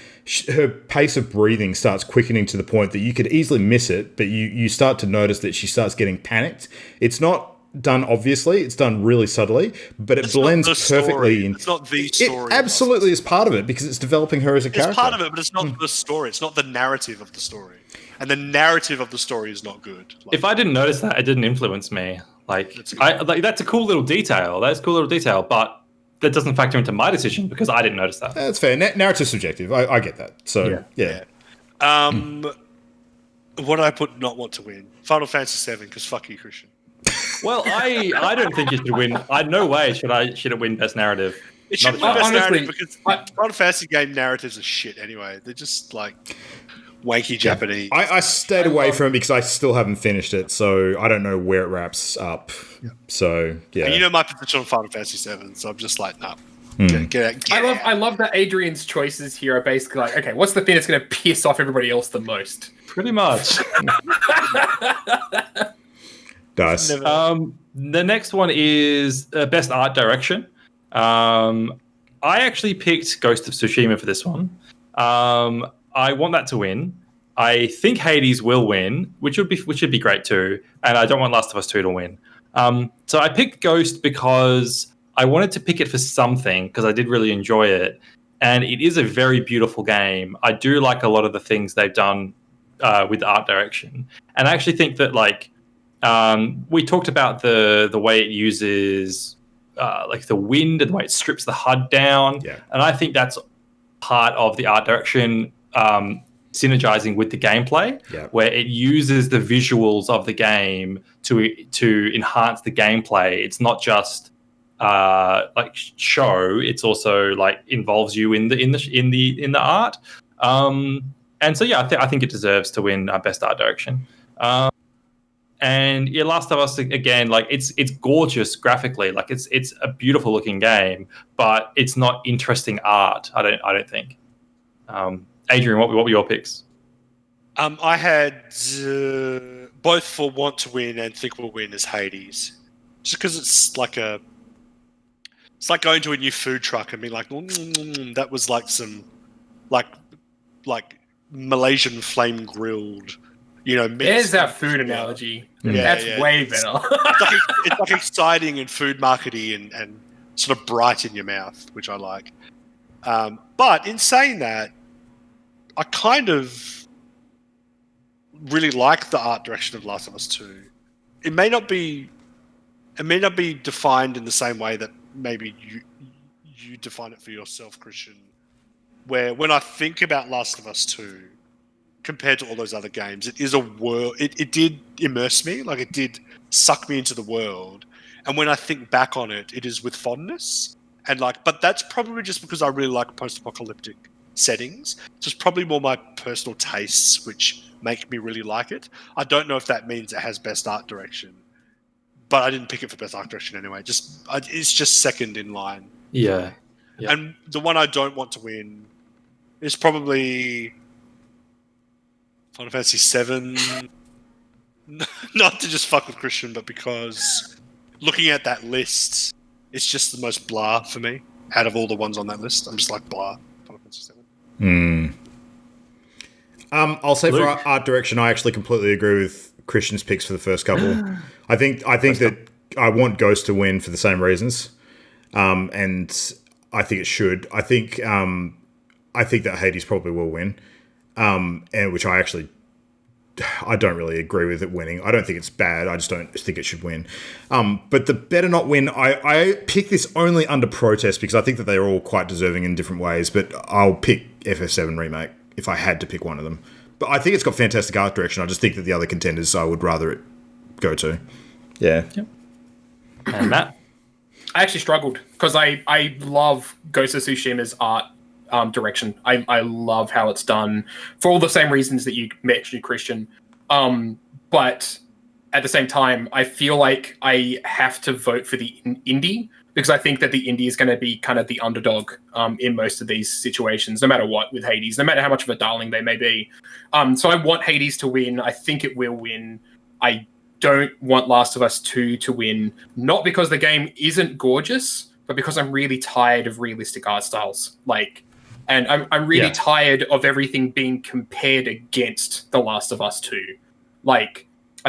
her pace of breathing starts quickening to the point that you could easily miss it, but you start to notice that she starts getting panicked. It's not done obviously, it's done really subtly, but it blends perfectly in. It's not the story. It absolutely is part of it because it's developing her as a character. It's part of it, but it's not the story. It's not the narrative of the story. And the narrative of the story is not good. If I didn't notice that, it didn't influence me. That's a cool little detail. That's a cool little detail, but that doesn't factor into my decision because I didn't notice that. That's fair. Narrative's subjective. I get that. So, yeah. What did I put not want to win? Final Fantasy VII, because fuck you, Christian. Well, I don't think it should win. No way should it win Best Narrative. It should be the best narrative because Final Fantasy game narratives are shit anyway. They're just like wanky Japanese. I stayed away from it because I still haven't finished it, so I don't know where it wraps up. So yeah, and you know my position on Final Fantasy 7, so I'm just like, nah. Get out. I love that Adrian's choices here are basically like, okay, what's the thing that's going to piss off everybody else the most? Pretty much. Nice. The next one is best art direction. I actually picked Ghost of Tsushima for this one. I want that to win. I think Hades will win, which would be great too. And I don't want Last of Us 2 to win. So I picked Ghost because I wanted to pick it for something because I did really enjoy it. And it is a very beautiful game. I do like a lot of the things they've done with the art direction. And I actually think that we talked about the way it uses like the wind and the way it strips the HUD down. Yeah. And I think that's part of the art direction synergizing with the gameplay, where it uses the visuals of the game to enhance the gameplay. It's not just show; it's also involves you in the art. And so I think it deserves to win best art direction. And Last of Us again, it's gorgeous graphically, it's a beautiful looking game, but it's not interesting art. I don't think. Adrian, what were your picks? I had both for want to win and think will win as Hades, just because it's like going to a new food truck and being like, that was like some like Malaysian flame grilled. There's our food analogy. That's way better. It's like exciting and food markety and sort of bright in your mouth, which I like. But in saying that, I kind of really like the art direction of Last of Us 2. It may not be defined in the same way that maybe you define it for yourself, Christian. Where when I think about Last of Us 2, compared to all those other games, it is a world. It did immerse me, it did suck me into the world. And when I think back on it, it is with fondness. And but that's probably just because I really like post-apocalyptic settings. So it's probably more my personal tastes which make me really like it. I don't know if that means it has best art direction, but I didn't pick it for best art direction anyway. It's just second in line. Yeah. And the one I don't want to win is probably Final Fantasy 7. Not to just fuck with Christian, but because looking at that list, it's just the most blah for me out of all the ones on that list. I'm just like blah. Final Fantasy 7. I'll say Luke, for art direction, I actually completely agree with Christian's picks for the first couple. I think that I want Ghost to win for the same reasons, and I think it should. I think that Hades probably will win, and which I don't really agree with it winning. I don't think it's bad. I just don't think it should win. But the better not win, I pick this only under protest because I think that they're all quite deserving in different ways. But I'll pick FF7 Remake if I had to pick one of them. But I think it's got fantastic art direction. I just think that the other contenders I would rather it go to. Yeah. Yep. And Matt? I actually struggled because I love Ghost of Tsushima's art direction. I love how it's done for all the same reasons that you mentioned, Christian. But at the same time, I feel like I have to vote for the indie because I think that the indie is going to be kind of the underdog in most of these situations, no matter what with Hades, no matter how much of a darling they may be. So I want Hades to win. I think it will win. I don't want Last of Us 2 to win, not because the game isn't gorgeous, but because I'm really tired of realistic art styles. And I'm really tired of everything being compared against The Last of Us 2. I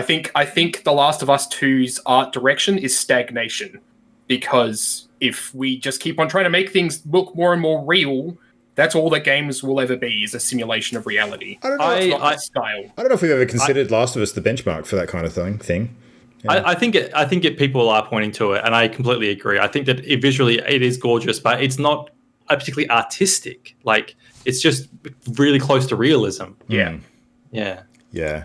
think The Last of Us 2's art direction is stagnation, because if we just keep on trying to make things look more and more real, that's all that games will ever be, is a simulation of reality. I don't know. Style. I don't know if we've ever considered Last of Us the benchmark for that kind of thing. Yeah. I think people are pointing to it, and I completely agree. I think that visually it is gorgeous, but it's not particularly artistic. It's just really close to realism. Yeah. Yeah. Yeah.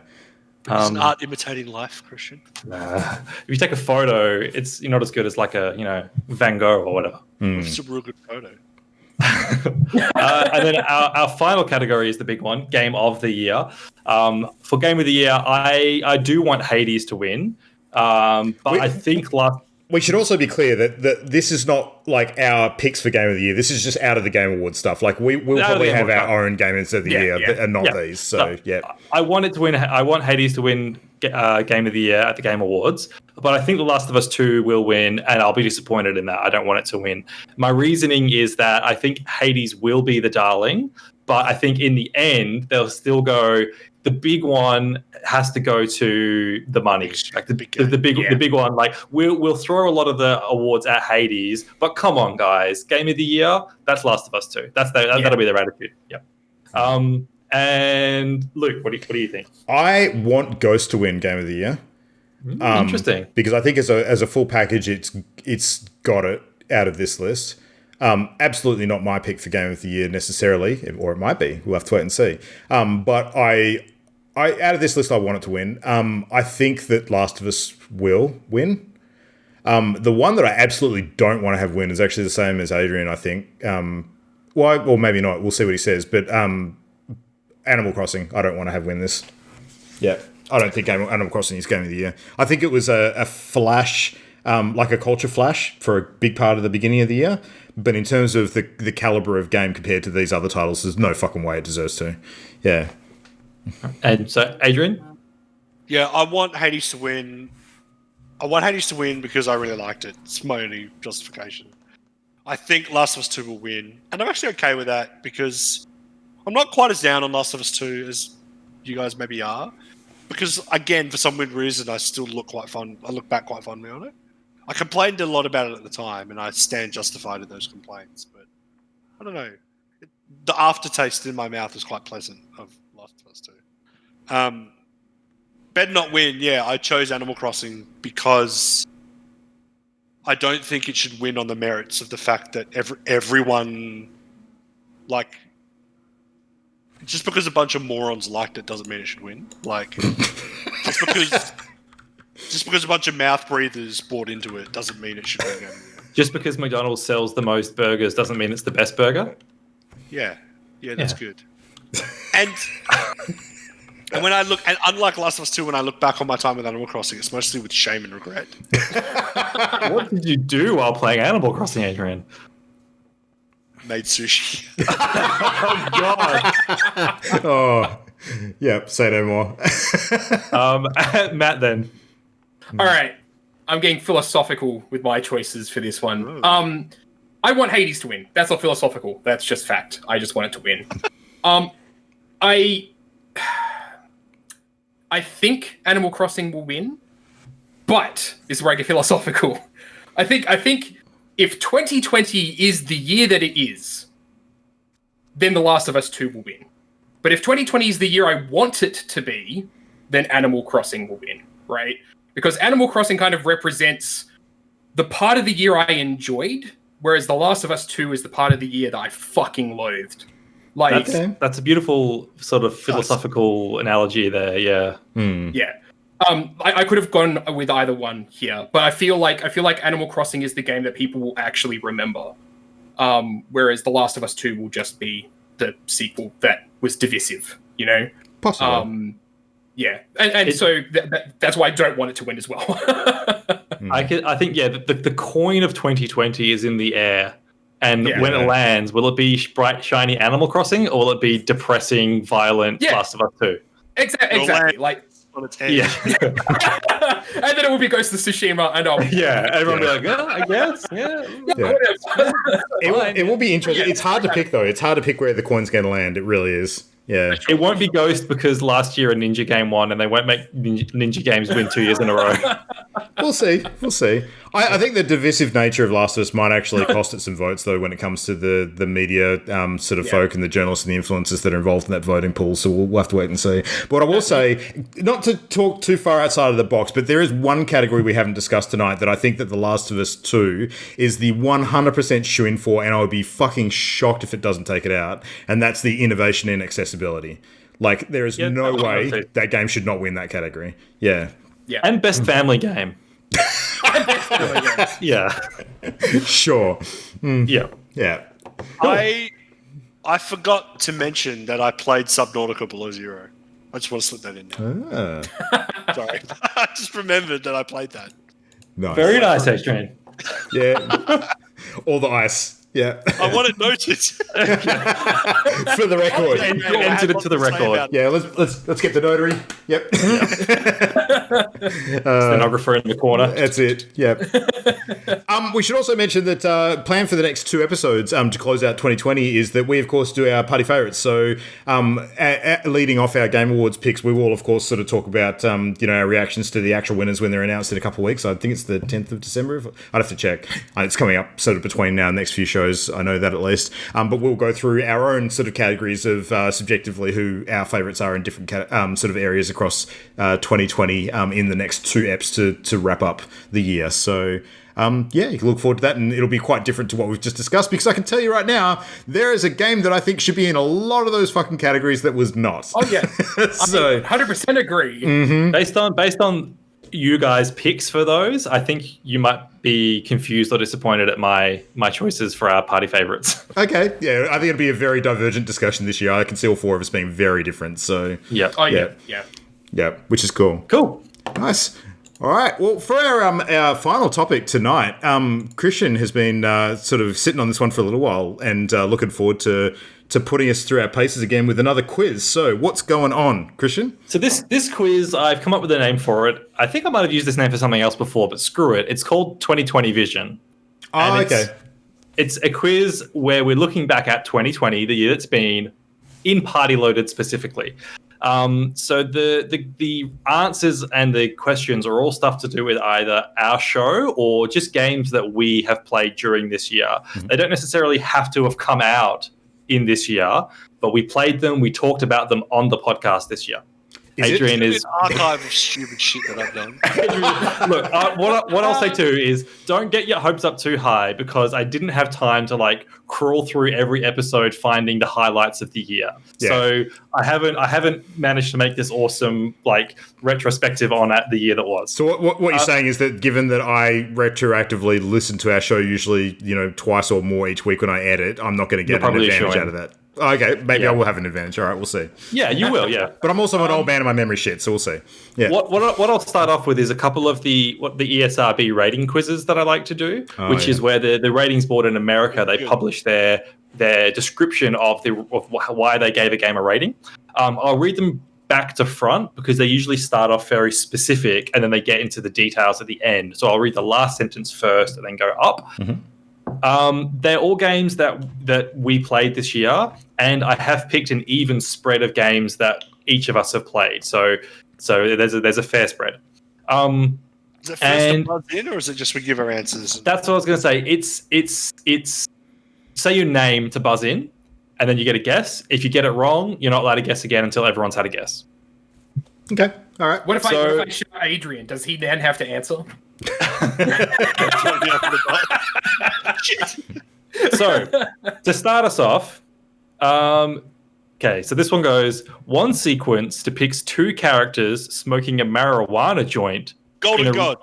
Isn't art imitating life, Christian? If you take a photo, you're not as good as like a Van Gogh or whatever. It's a real good photo. And then our final category is the big one, Game of the Year. For Game of the Year, I do want Hades to win, but I think we should also be clear that this is not like our picks for Game of the Year. This is just out of the Game Awards stuff. Like we'll probably have our own Games of the Year and not these. So I want it to win. I want Hades to win Game of the Year at the Game Awards, but I think The Last of Us 2 will win, and I'll be disappointed in that. I don't want it to win. My reasoning is that I think Hades will be the darling, but I think in the end they'll still go. The big one has to go to the money, like the big one. Like we'll throw a lot of the awards at Hades, but come on, guys, Game of the Year, that's Last of Us 2. That'll be their attitude. Yeah. And Luke, what do you think? I want Ghost to win Game of the Year. Interesting, because I think as a full package, it's got it out of this list. Absolutely not my pick for Game of the Year necessarily, or it might be. We'll have to wait and see. But I out of this list, I want it to win. I think that Last of Us will win. The one that I absolutely don't want to have win is actually the same as Adrian, I think. Or maybe not. We'll see what he says. But Animal Crossing, I don't want to have win this. Yeah, I don't think Animal Crossing is Game of the Year. I think it was a flash, like a culture flash for a big part of the beginning of the year. But in terms of the caliber of game compared to these other titles, there's no fucking way it deserves to. Yeah. And so, Adrian? Yeah, I want Hades to win. I want Hades to win because I really liked it. It's my only justification. I think Last of Us 2 will win. And I'm actually okay with that because I'm not quite as down on Last of Us 2 as you guys maybe are. Because, again, for some weird reason, I still look quite fun. I look back quite fondly on it. I complained a lot about it at the time, and I stand justified in those complaints. But I don't know. The aftertaste in my mouth is quite pleasant of Last of Us 2. Bet not win. Yeah, I chose Animal Crossing because I don't think it should win on the merits of the fact that everyone, like, just because a bunch of morons liked it doesn't mean it should win. Like, just because a bunch of mouth breathers bought into it doesn't mean it should win. Just because McDonald's sells the most burgers doesn't mean it's the best burger. Yeah, that's good. And when I look, and unlike Last of Us 2, when I look back on my time with Animal Crossing, it's mostly with shame and regret. What did you do while playing Animal Crossing, Adrian? Made sushi. Oh, God. Oh, yep, say no more. Matt, then. All right. I'm getting philosophical with my choices for this one. I want Hades to win. That's not philosophical. That's just fact. I just want it to win. I think Animal Crossing will win, but this is where I get philosophical. I think if 2020 is the year that it is, then The Last of Us 2 will win. But if 2020 is the year I want it to be, then Animal Crossing will win, right? Because Animal Crossing kind of represents the part of the year I enjoyed, whereas The Last of Us 2 is the part of the year that I fucking loathed. Like that's a beautiful sort of philosophical analogy there. Yeah. Yeah. I could have gone with either one here, but I feel like Animal Crossing is the game that people will actually remember, whereas The Last of Us 2 will just be the sequel that was divisive. You know. Possibly. Yeah, and so that's why I don't want it to win as well. I think the coin of 2020 is in the air. And when it lands, will it be bright, shiny Animal Crossing, or will it be depressing, violent Last of Us 2? Exactly. Like on its head. Yeah. And then it will be Ghost of Tsushima, and everyone will be like, I guess, It will be interesting. It's hard to pick though. It's hard to pick where the coin's going to land. It really is. Yeah. It won't be Ghost because last year a Ninja game won, and they won't make Ninja games win 2 years in a row. We'll see. I think the divisive nature of Last of Us might actually cost it some votes, though, when it comes to the media sort of folk and the journalists and the influencers that are involved in that voting pool. So we'll have to wait and see. But what I will say, not to talk too far outside of the box, but there is one category we haven't discussed tonight that I think that The Last of Us 2 is the 100% shoo-in for, and I would be fucking shocked if it doesn't take it out, and that's the innovation in accessibility. Like, there is no way that game should not win that category. Yeah. And best family game. Yeah. Sure. Yeah. Yeah. I forgot to mention that I played Subnautica Below Zero. I just want to slip that in there. Sorry. I just remembered that I played that. Nice. Very nice, Adrian. Yeah. All the ice. Yeah. I want it noted. For the record. Entered it to the record. Yeah, let's get the notary. Yep. Stenographer in the corner. That's it. Yep. We should also mention that plan for the next 2 episodes to close out 2020 is that we, of course, do our party favourites. So leading off our Game Awards picks, we will, of course, sort of talk about our reactions to the actual winners when they're announced in a couple of weeks. I think it's the 10th of December. I'd have to check. It's coming up sort of between now and the next few shows. I know that at least. But we'll go through our own sort of categories of subjectively who our favourites are in different sort of areas across 2020 in the next 2 eps to wrap up the year. So you can look forward to that, and it'll be quite different to what we've just discussed, because I can tell you right now, there is a game that I think should be in a lot of those fucking categories that was not. Oh yeah. So 100% agree. Mm-hmm. Based on you guys' picks for those, I think you might be confused or disappointed at my choices for our party favourites. Okay, yeah, I think it'll be a very divergent discussion this year. I can see all 4 of us being very different. So yeah, yeah, which is cool. Cool, nice. All right. Well, for our final topic tonight, Christian has been sort of sitting on this one for a little while and looking forward to putting us through our paces again with another quiz. So what's going on, Christian? So this quiz, I've come up with a name for it. I think I might have used this name for something else before, but screw it. It's called 2020 Vision. Oh, okay. It's a quiz where we're looking back at 2020, the year that's been, in Party Loaded specifically. So the answers and the questions are all stuff to do with either our show or just games that we have played during this year. Mm-hmm. They don't necessarily have to have come out in this year, but we played them, we talked about them on the podcast this year. Adrian is an archive of stupid shit that I've done. Adrian, look, what I'll say too is don't get your hopes up too high, because I didn't have time to crawl through every episode finding the highlights of the year. Yeah. So I haven't managed to make this awesome retrospective on the year that was. So what you're saying is that given that I retroactively listen to our show usually twice or more each week when I edit, I'm not going to get an advantage out of that. Okay, maybe I will have an advantage. All right, we'll see. Yeah, you will. Yeah, but I'm also an old man of my memory shit, so we'll see. Yeah. What I'll start off with is a couple of the ESRB rating quizzes that I like to do, which is where the ratings board in America they publish their description of why they gave a game a rating. I'll read them back to front because they usually start off very specific and then they get into the details at the end. So I'll read the last sentence first and then go up. Mm-hmm. They're all games that we played this year, and I have picked an even spread of games that each of us have played. So there's a fair spread. Is it first to buzz in, or is it just we give our answers? That's what I was going to say. It's say your name to buzz in, and then you get a guess. If you get it wrong, you're not allowed to guess again until everyone's had a guess. Okay. All right. What if I shout Adrian? Does he then have to answer? So, to start us off, okay, so this one goes, one sequence depicts 2 characters smoking a marijuana joint. Golden God.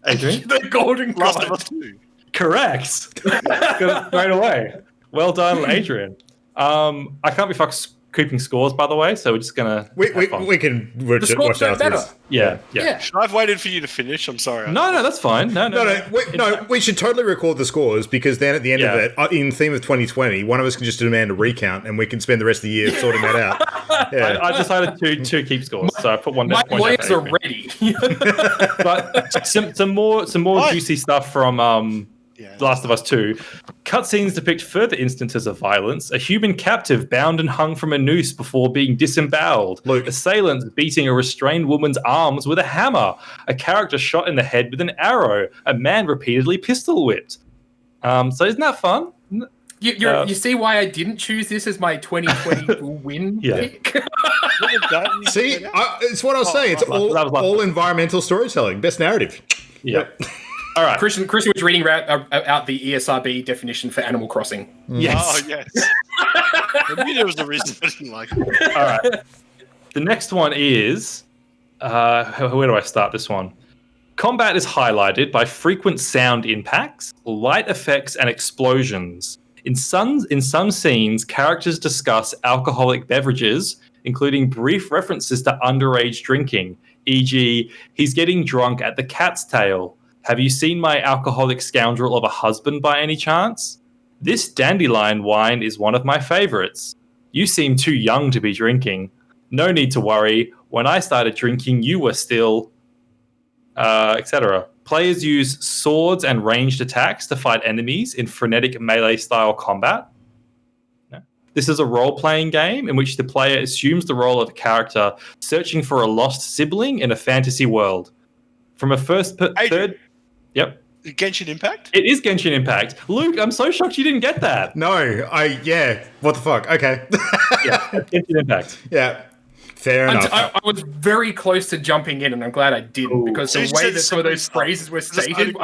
Adrian? The Golden God. Last of Us 2. Correct. Got it straight away. Well done, Adrian. I can't be fucked keeping scores, by the way, so we're just gonna we can watch afterwards. Yeah. Should I have waited for you to finish? I'm sorry. No, that's fine. No. We should totally record the scores, because then at the end of it, in theme of 2020, one of us can just demand a recount, and we can spend the rest of the year sorting that out. Yeah. I decided to keep scores, so I put one. My lawyers are ready. But some more juicy stuff from Last of Us 2. Cutscenes depict further instances of violence. A human captive bound and hung from a noose before being disemboweled. Luke. Assailants beating a restrained woman's arms with a hammer. A character shot in the head with an arrow. A man repeatedly pistol whipped. So isn't that fun? You see why I didn't choose this as my 2020 win pick? See, it's what I was saying. It's all environmental storytelling. Best narrative. Yeah. All right. Christian was reading out the ESRB definition for Animal Crossing. Yes. Oh, yes. Maybe there was the reason I didn't like it. All right. The next one is where do I start this one? Combat is highlighted by frequent sound impacts, light effects, and explosions. In some scenes, characters discuss alcoholic beverages, including brief references to underage drinking, e.g., he's getting drunk at the cat's tail. Have you seen my alcoholic scoundrel of a husband by any chance? This dandelion wine is one of my favorites. You seem too young to be drinking. No need to worry. When I started drinking, you were still... etc. Players use swords and ranged attacks to fight enemies in frenetic melee-style combat. This is a role-playing game in which the player assumes the role of a character searching for a lost sibling in a fantasy world. From a third... Yep. Genshin Impact? It is Genshin Impact. Luke, I'm so shocked you didn't get that. No, what the fuck? Okay. Yeah, Genshin Impact. Yeah. Fair enough. I was very close to jumping in, and I'm glad I didn't, because the way that some of those phrases were stated,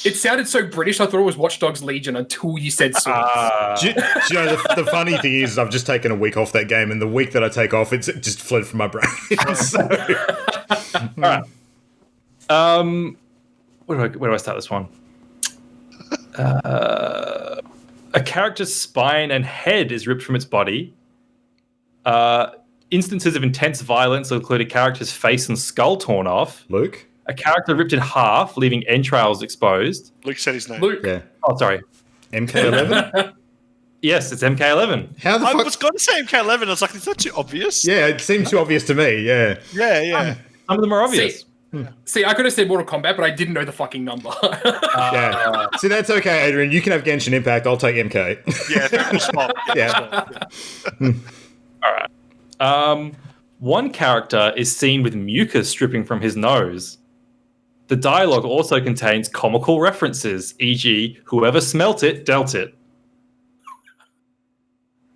it sounded so British. I thought it was Watch Dogs Legion until you said swords. Do you know, the funny thing is, I've just taken a week off that game, and the week that I take off, it just fled from my brain. All right. Where do I start this one? A character's spine and head is ripped from its body. Instances of intense violence include a character's face and skull torn off. Luke? A character ripped in half, leaving entrails exposed. Luke said his name. Luke. Yeah. Oh, sorry. MK11? Yes, it's MK11. How the I fuck? was going to say MK11. I was like, is that too obvious? Yeah, it seemed too obvious to me, yeah. Yeah. Some of them are obvious. See, I could have said Mortal Kombat, but I didn't know the fucking number. Yeah. See, that's okay, Adrian. You can have Genshin Impact. I'll take MK. Yeah, spot. Yeah. All right. One character is seen with mucus dripping from his nose. The dialogue also contains comical references, e.g., whoever smelt it, dealt it.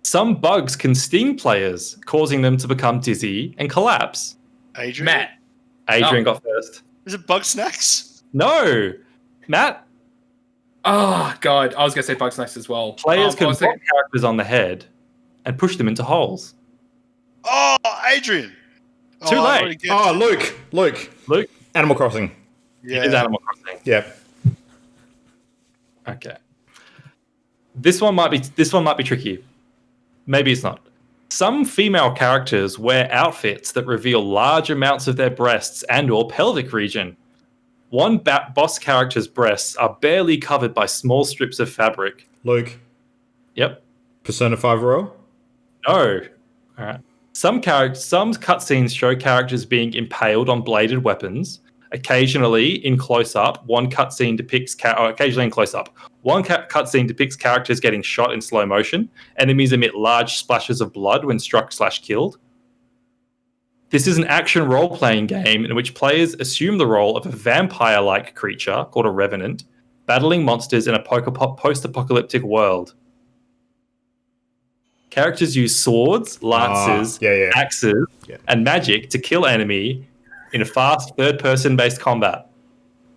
Some bugs can sting players, causing them to become dizzy and collapse. Adrian? Matt. Adrian got first. Is it Bugsnax? No! Matt? Oh, God. I was going to say Bugsnax as well. Players can put characters on the head and push them into holes. Oh, Adrian. Too late. Oh, Luke. Animal Crossing. Yeah. It is Animal Crossing. Yep. Okay. This one might be tricky. Maybe it's not. Some female characters wear outfits that reveal large amounts of their breasts and/or pelvic region. One boss character's breasts are barely covered by small strips of fabric. Luke. Yep. Persona 5 Royal? No. All right. Some cutscenes show characters being impaled on bladed weapons. Occasionally, in close-up, one cutscene depicts characters getting shot in slow motion. Enemies emit large splashes of blood when struck/killed. This is an action role-playing game in which players assume the role of a vampire-like creature called a revenant, battling monsters in a post-apocalyptic world. Characters use swords, lances, axes, and magic to kill enemy in a fast third-person based combat.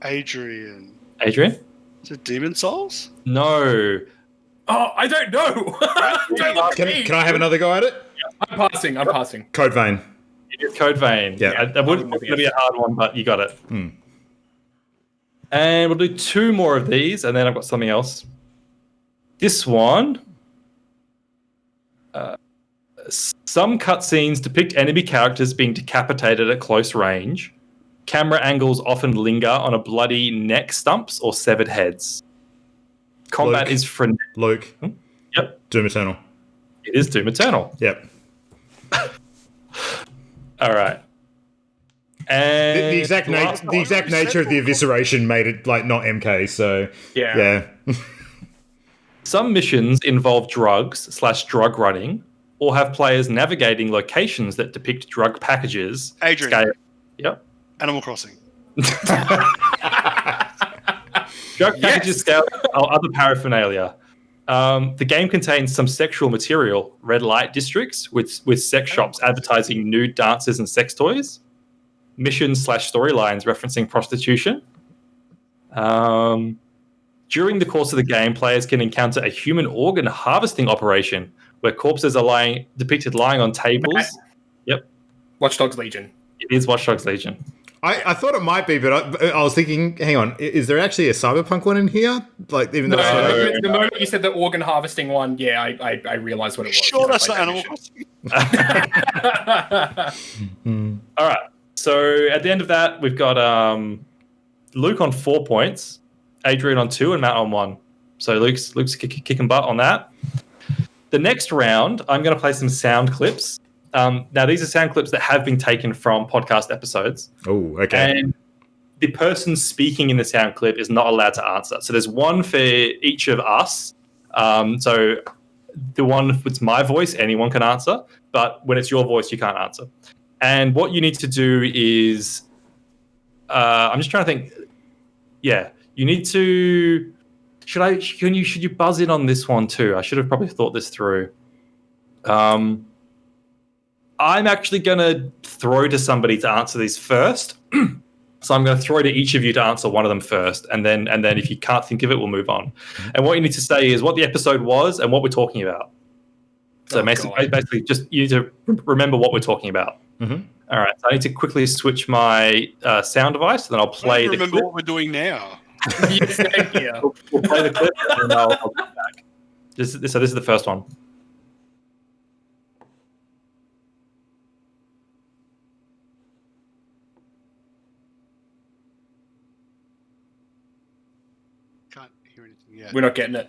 Adrian? Is it Demon Souls? No. Oh, I don't know. Can I have another go at it? I'm passing. Code Vein. It is Code Vein. Yeah. That would be a hard one, but you got it. And we'll do two more of these, and then I've got something else. This one... some cutscenes depict enemy characters being decapitated at close range. Camera angles often linger on a bloody neck stumps or severed heads. Combat is frenetic. Luke. Yep. Doom Eternal. It is Doom Eternal. Yep. All right. And The exact nature of the evisceration made it like not MK, so yeah. Some missions involve drugs/drug running, or have players navigating locations that depict drug packages. Adrian. Yep. Animal Crossing. Drug packages scale or other paraphernalia. The game contains some sexual material, red light districts with sex shops advertising nude dances and sex toys. Missions/storylines referencing prostitution. During the course of the game, players can encounter a human organ harvesting operation where corpses are depicted lying on tables. Matt. Yep. Watch Dogs Legion. It is Watch Dogs Legion. I thought it might be, but I was thinking, hang on, is there actually a cyberpunk one in here? Like, even though the moment you said the organ harvesting one, yeah, I realized what it was. Sure, that's not Animal Crossing. All right. So at the end of that, we've got Luke on 4 points, Adrian on 2, and Matt on 1. So Luke's kicking butt on that. The next round, I'm going to play some sound clips. Now, these are sound clips that have been taken from podcast episodes. Oh, okay. And the person speaking in the sound clip is not allowed to answer. So there's one for each of us. So the one, if it's my voice, anyone can answer. But when it's your voice, you can't answer. And what you need to do is, I'm just trying to think. Yeah, you need to. Should you buzz in on this one too? I should have probably thought this through. I'm actually going to throw to somebody to answer these first. So I'm going to throw to each of you to answer one of them first, and then if you can't think of it, we'll move on. And what you need to say is what the episode was and what we're talking about. So basically, just you need to remember what we're talking about. Mm-hmm. All right. So I need to quickly switch my sound device, and then I'll play the remember clip. what we're doing now. Yes, thank you. We'll play the clip, and then I'll be back. So this is the first one. Can't hear anything yet. We're not getting it.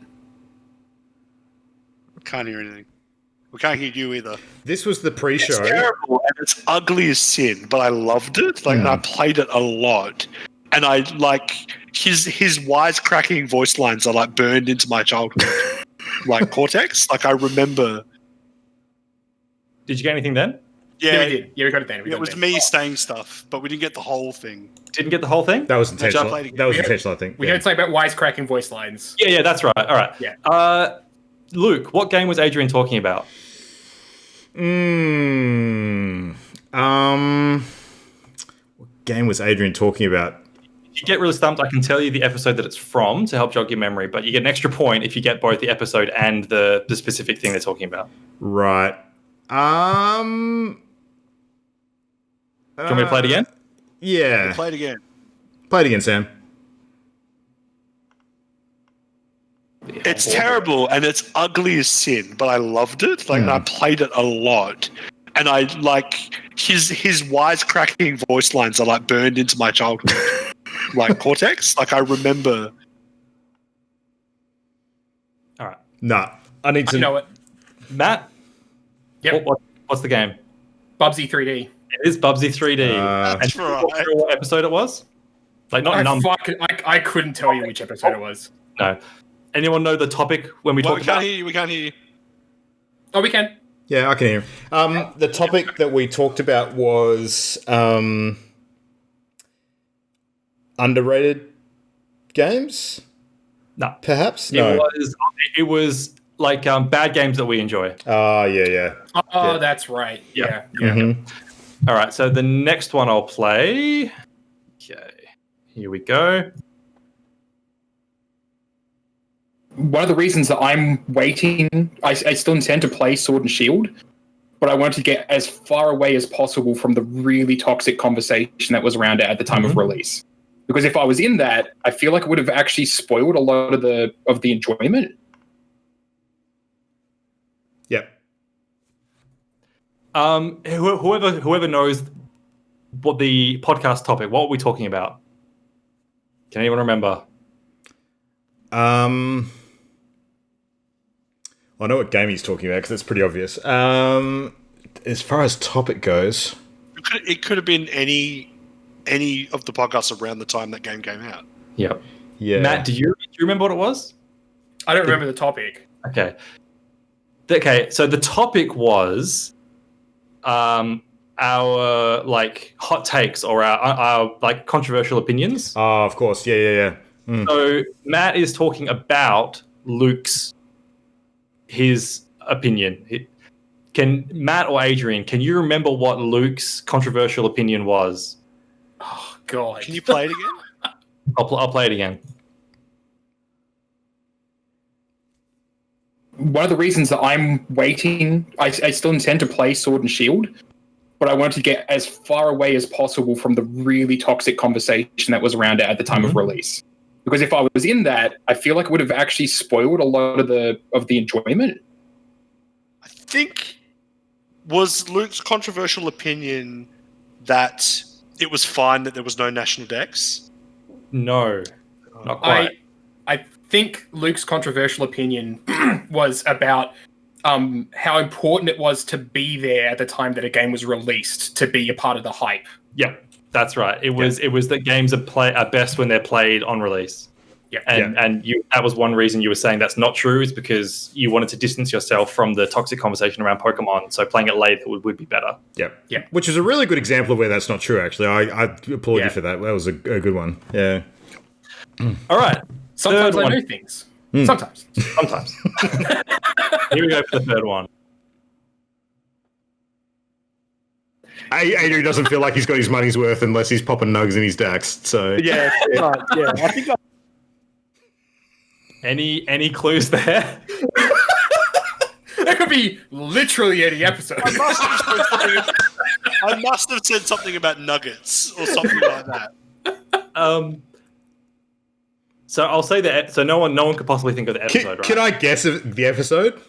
Can't hear anything. We can't hear you either. This was the pre-show. It's terrible and it's ugly as sin, but I loved it. Like I played it a lot, and I like his wisecracking voice lines are like burned into my childhood, like cortex. Like I remember. Did you get anything then? Yeah, we did. Yeah, we got it then. It was me saying stuff, but we didn't get the whole thing. Didn't get the whole thing? That was intentional. Played again. That was intentional, I think. We heard something about wisecracking voice lines. Yeah, that's right. All right. Yeah. Luke, what game was Adrian talking about? What game was Adrian talking about? If you get really stumped, I can tell you the episode that it's from to help jog your memory, but you get an extra point if you get both the episode and the specific thing they're talking about. Right. Do you want me to play it again? Yeah. Play it again. Play it again, Sam. It's terrible and it's ugly as sin, but I loved it. Like I played it a lot, and I like his wisecracking voice lines are like burned into my childhood, like cortex. Like I remember. All right. Nah, I need to know it. Matt. Yep. What's the game? Bubsy 3D. It is Bubsy 3D. That's and right. what episode it was? Like not number. I couldn't tell you which episode it was. No. Anyone know the topic when we talked about? We can't hear you. Oh, we can. Yeah, I can hear him. The topic that we talked about was underrated games. No, perhaps no. It was like bad games that we enjoy. Oh yeah. Oh, that's right. Yeah. Mm-hmm. All right. So the next one I'll play. Okay, here we go. One of the reasons that I'm waiting, I still intend to play Sword and Shield, but I want to get as far away as possible from the really toxic conversation that was around it at the time of release. Because if I was in that, I feel like it would have actually spoiled a lot of the enjoyment. Yep. Whoever knows what the podcast topic, what were we talking about? Can anyone remember? I know what game he's talking about because it's pretty obvious. As far as topic goes, it could have been any of the podcasts around the time that game came out. Yep. Yeah. Matt, do you remember what it was? I don't remember the topic. Okay. So the topic was our like hot takes or our like controversial opinions. Oh, of course. Yeah. So Matt is talking about his opinion. Can Matt or Adrian, can you remember what Luke's controversial opinion was? Oh God! Can you play it again? I'll play it again. one of the reasons that I'm waiting, I still intend to play Sword and Shield, but I want to get as far away as possible from the really toxic conversation that was around it at the time of release. Because if I was in that, I feel like it would have actually spoiled a lot of the enjoyment. I think was Luke's controversial opinion that it was fine that there was no national dex? No, not quite. I think Luke's controversial opinion was about how important it was to be there at the time that a game was released, to be a part of the hype. Yep, that's right. It was that games are best when they're played on release. Yeah, and that was one reason you were saying that's not true, is because you wanted to distance yourself from the toxic conversation around Pokemon. So playing it later would be better. Yeah. Which is a really good example of where that's not true. Actually, I applaud you for that. That was a good one. Yeah. All right. Sometimes I know things. Sometimes. Here we go for the third one. Adrian doesn't feel like he's got his money's worth unless he's popping nugs in his Dax. So yeah. I think. Any clues there? That could be literally any episode. I must have said something about nuggets or something like that. So I'll say that. So no one could possibly think of the episode. Can I guess the episode?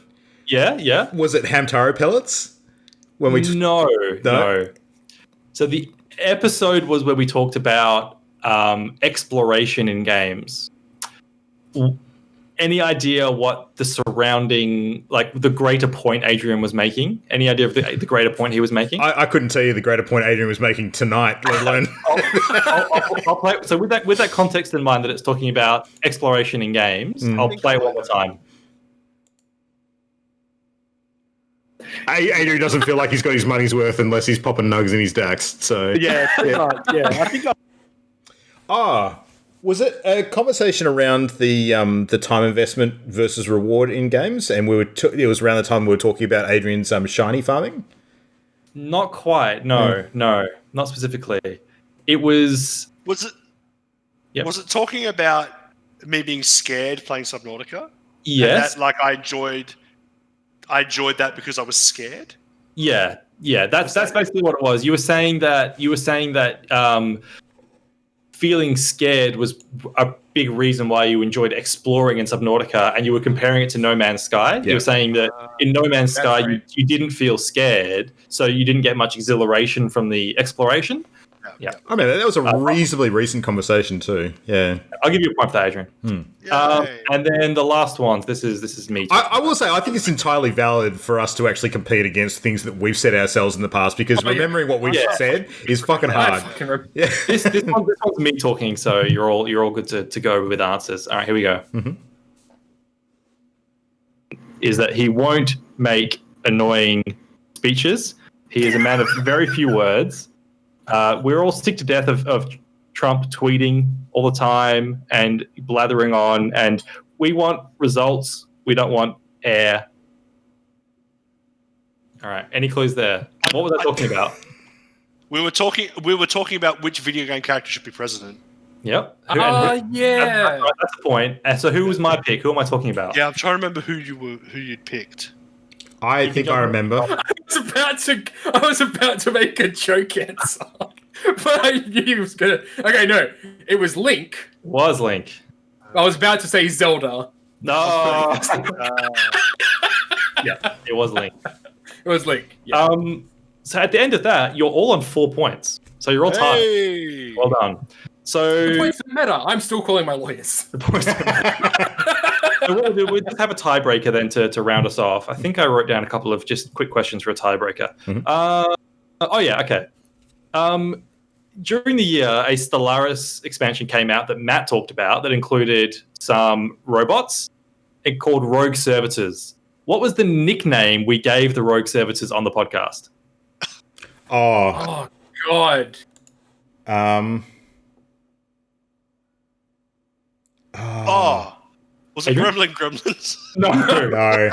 Yeah. Was it Hamtaro pellets? When we No. So the episode was where we talked about exploration in games. Any idea what the surrounding, like the greater point Adrian was making? Any idea of the greater point he was making? I couldn't tell you the greater point Adrian was making tonight, let alone. I'll play. So with that context in mind, that it's talking about exploration in games, I'll play one more time. Adrian doesn't feel like he's got his money's worth unless he's popping nugs in his Dax. So I think. Was it a conversation around the time investment versus reward in games? And it was around the time we were talking about Adrian's shiny farming? Not quite. No, not specifically. It was. Was it? Yep. Was it talking about me being scared playing Subnautica? Yes. And that, I enjoyed that because I was scared. Yeah. That's basically what it was. You were saying that. Feeling scared was a big reason why you enjoyed exploring in Subnautica, and you were comparing it to No Man's Sky. You were saying that in No Man's Sky, right, you didn't feel scared, so you didn't get much exhilaration from the exploration. Yeah. I mean, that was a reasonably recent conversation too. Yeah. I'll give you a point for that, Adrian. And then the last one. This is me. I will say, I think it's entirely valid for us to actually compete against things that we've set ourselves in the past, because remembering what we've said is fucking hard. This one's me talking, so you're all good to go with answers. All right, here we go. Is that he won't make annoying speeches. He is a man of very few words. We're all sick to death of Trump tweeting all the time and blathering on, and we want results. We don't want air. All right. Any clues there? What was I talking about? We were talking about which video game character should be president. Yep. Yeah. That's the point. And so who was my pick? Who am I talking about? Yeah, I'm trying to remember who you'd picked. I think I remember. I was about to make a joke answer, but I knew he was gonna. Okay, no, it was Link. Was Link? I was about to say Zelda. No. Yeah, it was Link. It was Link. Yeah. So at the end of that, you're all on 4 points. So you're all tied. Well done. So the points don't matter. I'm still calling my lawyers. The points don't matter. So what we'll do, we'll just have a tiebreaker then to round us off. I think I wrote down a couple of just quick questions for a tiebreaker. Okay. During the year, a Stellaris expansion came out that Matt talked about that included some robots called Rogue Servitors. What was the nickname we gave the Rogue Servitors on the podcast? Oh God. Was it Gremlins? No. No.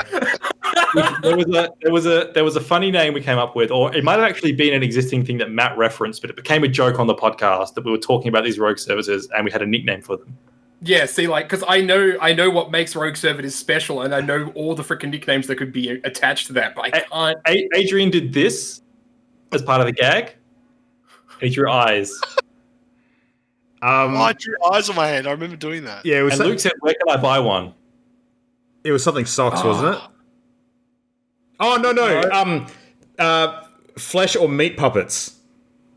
There was a funny name we came up with, or it might have actually been an existing thing that Matt referenced, but it became a joke on the podcast that we were talking about these Rogue Servitors and we had a nickname for them. Yeah, see, like, because I know what makes Rogue Servitors special, and I know all the freaking nicknames that could be attached to that, but I can't. Adrian did this as part of the gag. He drew eyes. I drew eyes on my hand. I remember doing that. Yeah, it was and Luke said, "Where can I buy one?" It was something socks, wasn't it? Oh no. Flesh or meat puppets.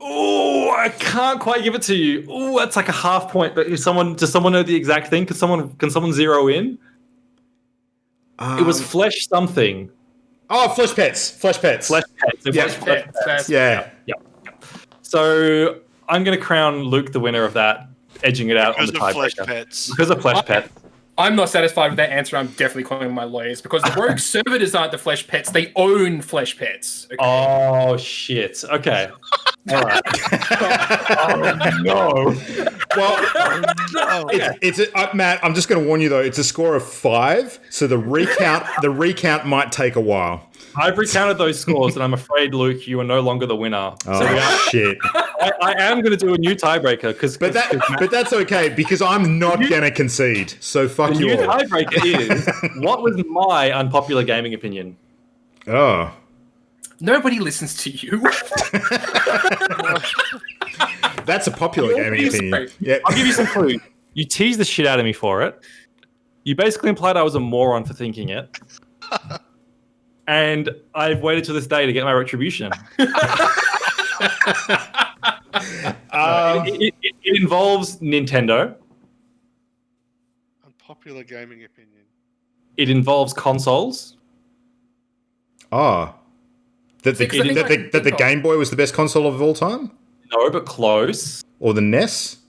Oh, I can't quite give it to you. Oh, that's like a half point. But does someone know the exact thing? Can someone zero in? It was flesh something. Oh, flesh pets. Flesh pets. Flesh pets. Yeah. Flesh pets. Yeah. So I'm going to crown Luke the winner of that, edging it out on the tiebreaker. Because of flesh pets. I'm not satisfied with that answer. I'm definitely calling my lawyers because the Rogue Servitors aren't the flesh pets. They own flesh pets. Okay? Oh, shit. Okay. All right. Oh, no. Well, Matt, I'm just going to warn you, though. It's a score of 5, so the recount might take a while. I've recounted those scores, and I'm afraid, Luke, you are no longer the winner. Oh, shit. I am going to do a new tiebreaker. But that's okay, because I'm not going to concede. So fuck you all. The new tiebreaker is, what was my unpopular gaming opinion? Oh. Nobody listens to you. That's a popular gaming opinion. Yep. I'll give you some clues. You teased the shit out of me for it. You basically implied I was a moron for thinking it. And I've waited to this day to get my retribution. It involves Nintendo. Unpopular gaming opinion. It involves consoles. Oh. That the Game Boy was the best console of all time? No, but close. Or the NES?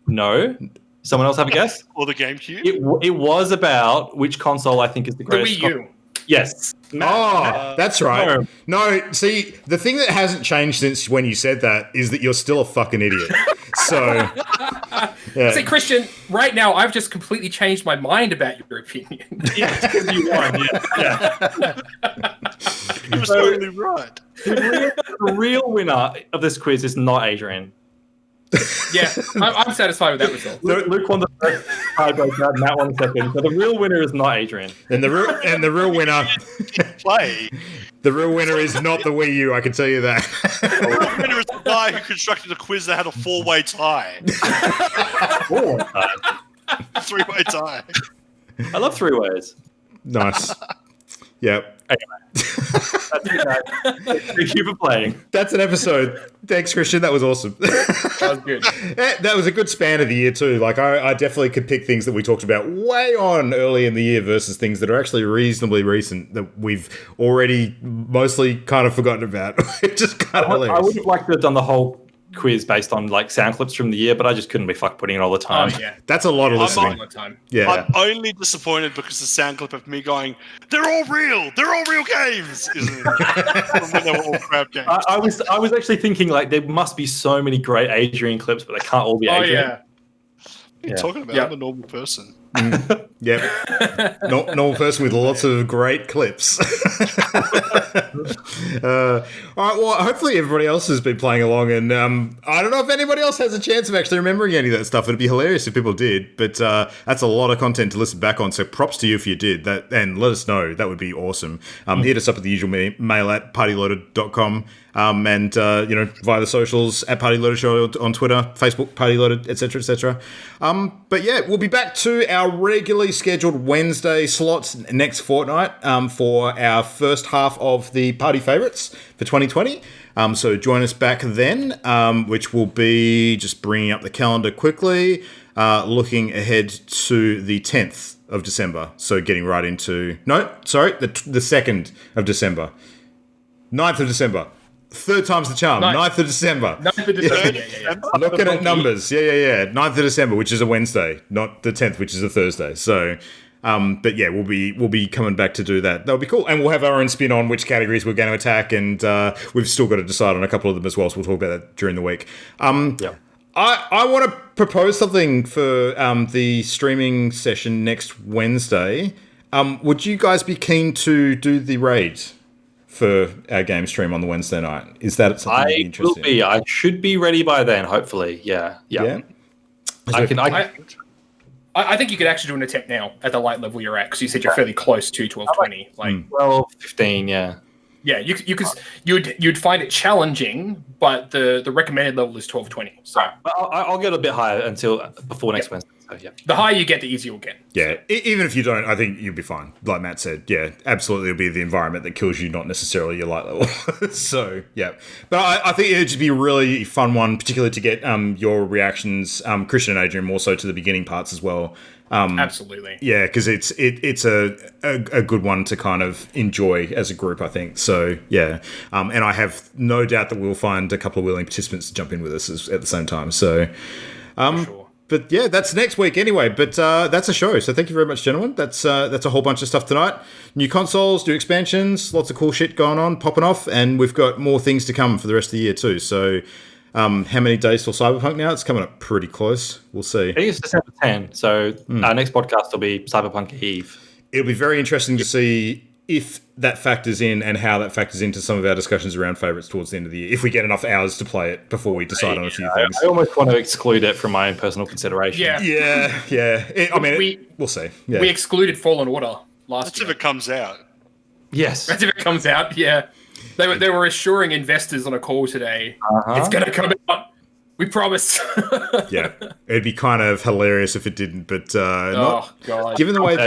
No. Someone else have a guess? Or the GameCube? It was about which console I think is the greatest. The Wii U. Yes. That's right. No, see, the thing that hasn't changed since when you said that is that you're still a fucking idiot. So, yeah. See, Christian, right now I've just completely changed my mind about your opinion. Yeah, because you won. Yeah. You're totally right. The real winner of this quiz is not Adrian. Yeah, I'm satisfied with that result. Luke won the first tiebreaker, Matt won the second. So the real winner is not Adrian. And the real winner The real winner is not the Wii U, I can tell you that. The real winner is the guy who constructed a quiz that had a 4-way tie. 4-way tie. 3-way tie. I love 3 ways. Nice. Yep. That's it, guys. Thank you for playing. That's an episode. Thanks, Christian. That was awesome. That was good. That was a good span of the year too. Like I definitely could pick things that we talked about way on early in the year versus things that are actually reasonably recent that we've already mostly kind of forgotten about. It's just kind of hilarious. I would have liked to have done the whole quiz based on like sound clips from the year, but I just couldn't be fucked putting it all the time. Oh, yeah. That's a lot of listening. Yeah. I'm only disappointed because the sound clip of me going, they're all real games, isn't it? When they were all crap games. I was actually thinking like there must be so many great Adrian clips, but they can't all be Adrian. Yeah. What are you talking about? I'm a normal person. Yep. Normal person with lots of great clips. All right, well, hopefully everybody else has been playing along, and I don't know if anybody else has a chance of actually remembering any of that stuff. It'd be hilarious if people did, but that's a lot of content to listen back on, so props to you if you did that, and let us know. That would be awesome. Hit us up at the usual mail at partyloaded.com. And via the socials at Party Loaded Show on Twitter, Facebook, Party Loaded, etc., etc. But yeah, we'll be back to our regularly scheduled Wednesday slots next fortnight for our first half of the Party Favorites for 2020. So join us back then, which will be just bringing up the calendar quickly, looking ahead to the 10th of December. So getting right into the 2nd of December, 9th of December. Third time's the charm. 9th of December. 9th of December. Yeah. Looking at numbers. Yeah. 9th of December, which is a Wednesday, not the 10th, which is a Thursday. So, but yeah, we'll be coming back to do that. That'll be cool. And we'll have our own spin on which categories we're going to attack, and we've still got to decide on a couple of them as well. So we'll talk about that during the week. I want to propose something for the streaming session next Wednesday. Would you guys be keen to do the raid for our game stream on the Wednesday night? Is that something you're interested in? I will be. I should be ready by then, hopefully. Yeah. I I think you could actually do an attempt now at the light level you're at, because you said you're fairly close to 1220. Like 15, yeah. Yeah, you'd find it challenging, but the recommended level is 1220. So I'll get a bit higher before next Wednesday. So, yeah. The higher you get, the easier you'll get. Yeah, even if you don't, I think you'll be fine. Like Matt said, yeah, absolutely, it'll be the environment that kills you, not necessarily your light level. So yeah, but I think it'd just be a really fun one, particularly to get your reactions, Christian and Adrian, more so to the beginning parts as well. Absolutely. Yeah, because it's a good one to kind of enjoy as a group, I think. So yeah, and I have no doubt that we'll find a couple of willing participants to jump in with us at the same time. So, sure. But yeah, that's next week anyway. But that's a show. So thank you very much, gentlemen. That's a whole bunch of stuff tonight. New consoles, new expansions, lots of cool shit going on, popping off, and we've got more things to come for the rest of the year too. So. How many days till Cyberpunk now? It's coming up pretty close. We'll see. I think it's December 10, so our next podcast will be Cyberpunk Eve. It'll be very interesting to see if that factors in and how that factors into some of our discussions around favourites towards the end of the year, if we get enough hours to play it before we decide on a few things. I almost want to exclude it from my own personal consideration. Yeah. We'll see. Yeah. We excluded Fallen Order last year. That's if it comes out. Yes. That's if it comes out, yeah. They were assuring investors on a call today, it's going to come out. We promise. Yeah. It'd be kind of hilarious if it didn't, but God. Given the way...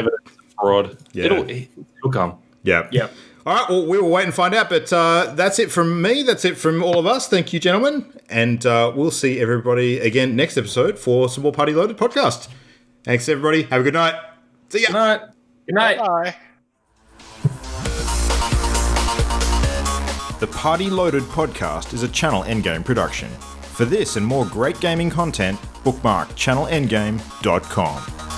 fraud. Yeah. It'll come. Yeah. Yeah. All right, well, we will wait and find out, but that's it from me. That's it from all of us. Thank you, gentlemen. And we'll see everybody again next episode for some more Party Loaded podcast. Thanks, everybody. Have a good night. See ya. Good night. Good night. Bye. The Party Loaded podcast is a Channel Endgame production. For this and more great gaming content, bookmark channelendgame.com.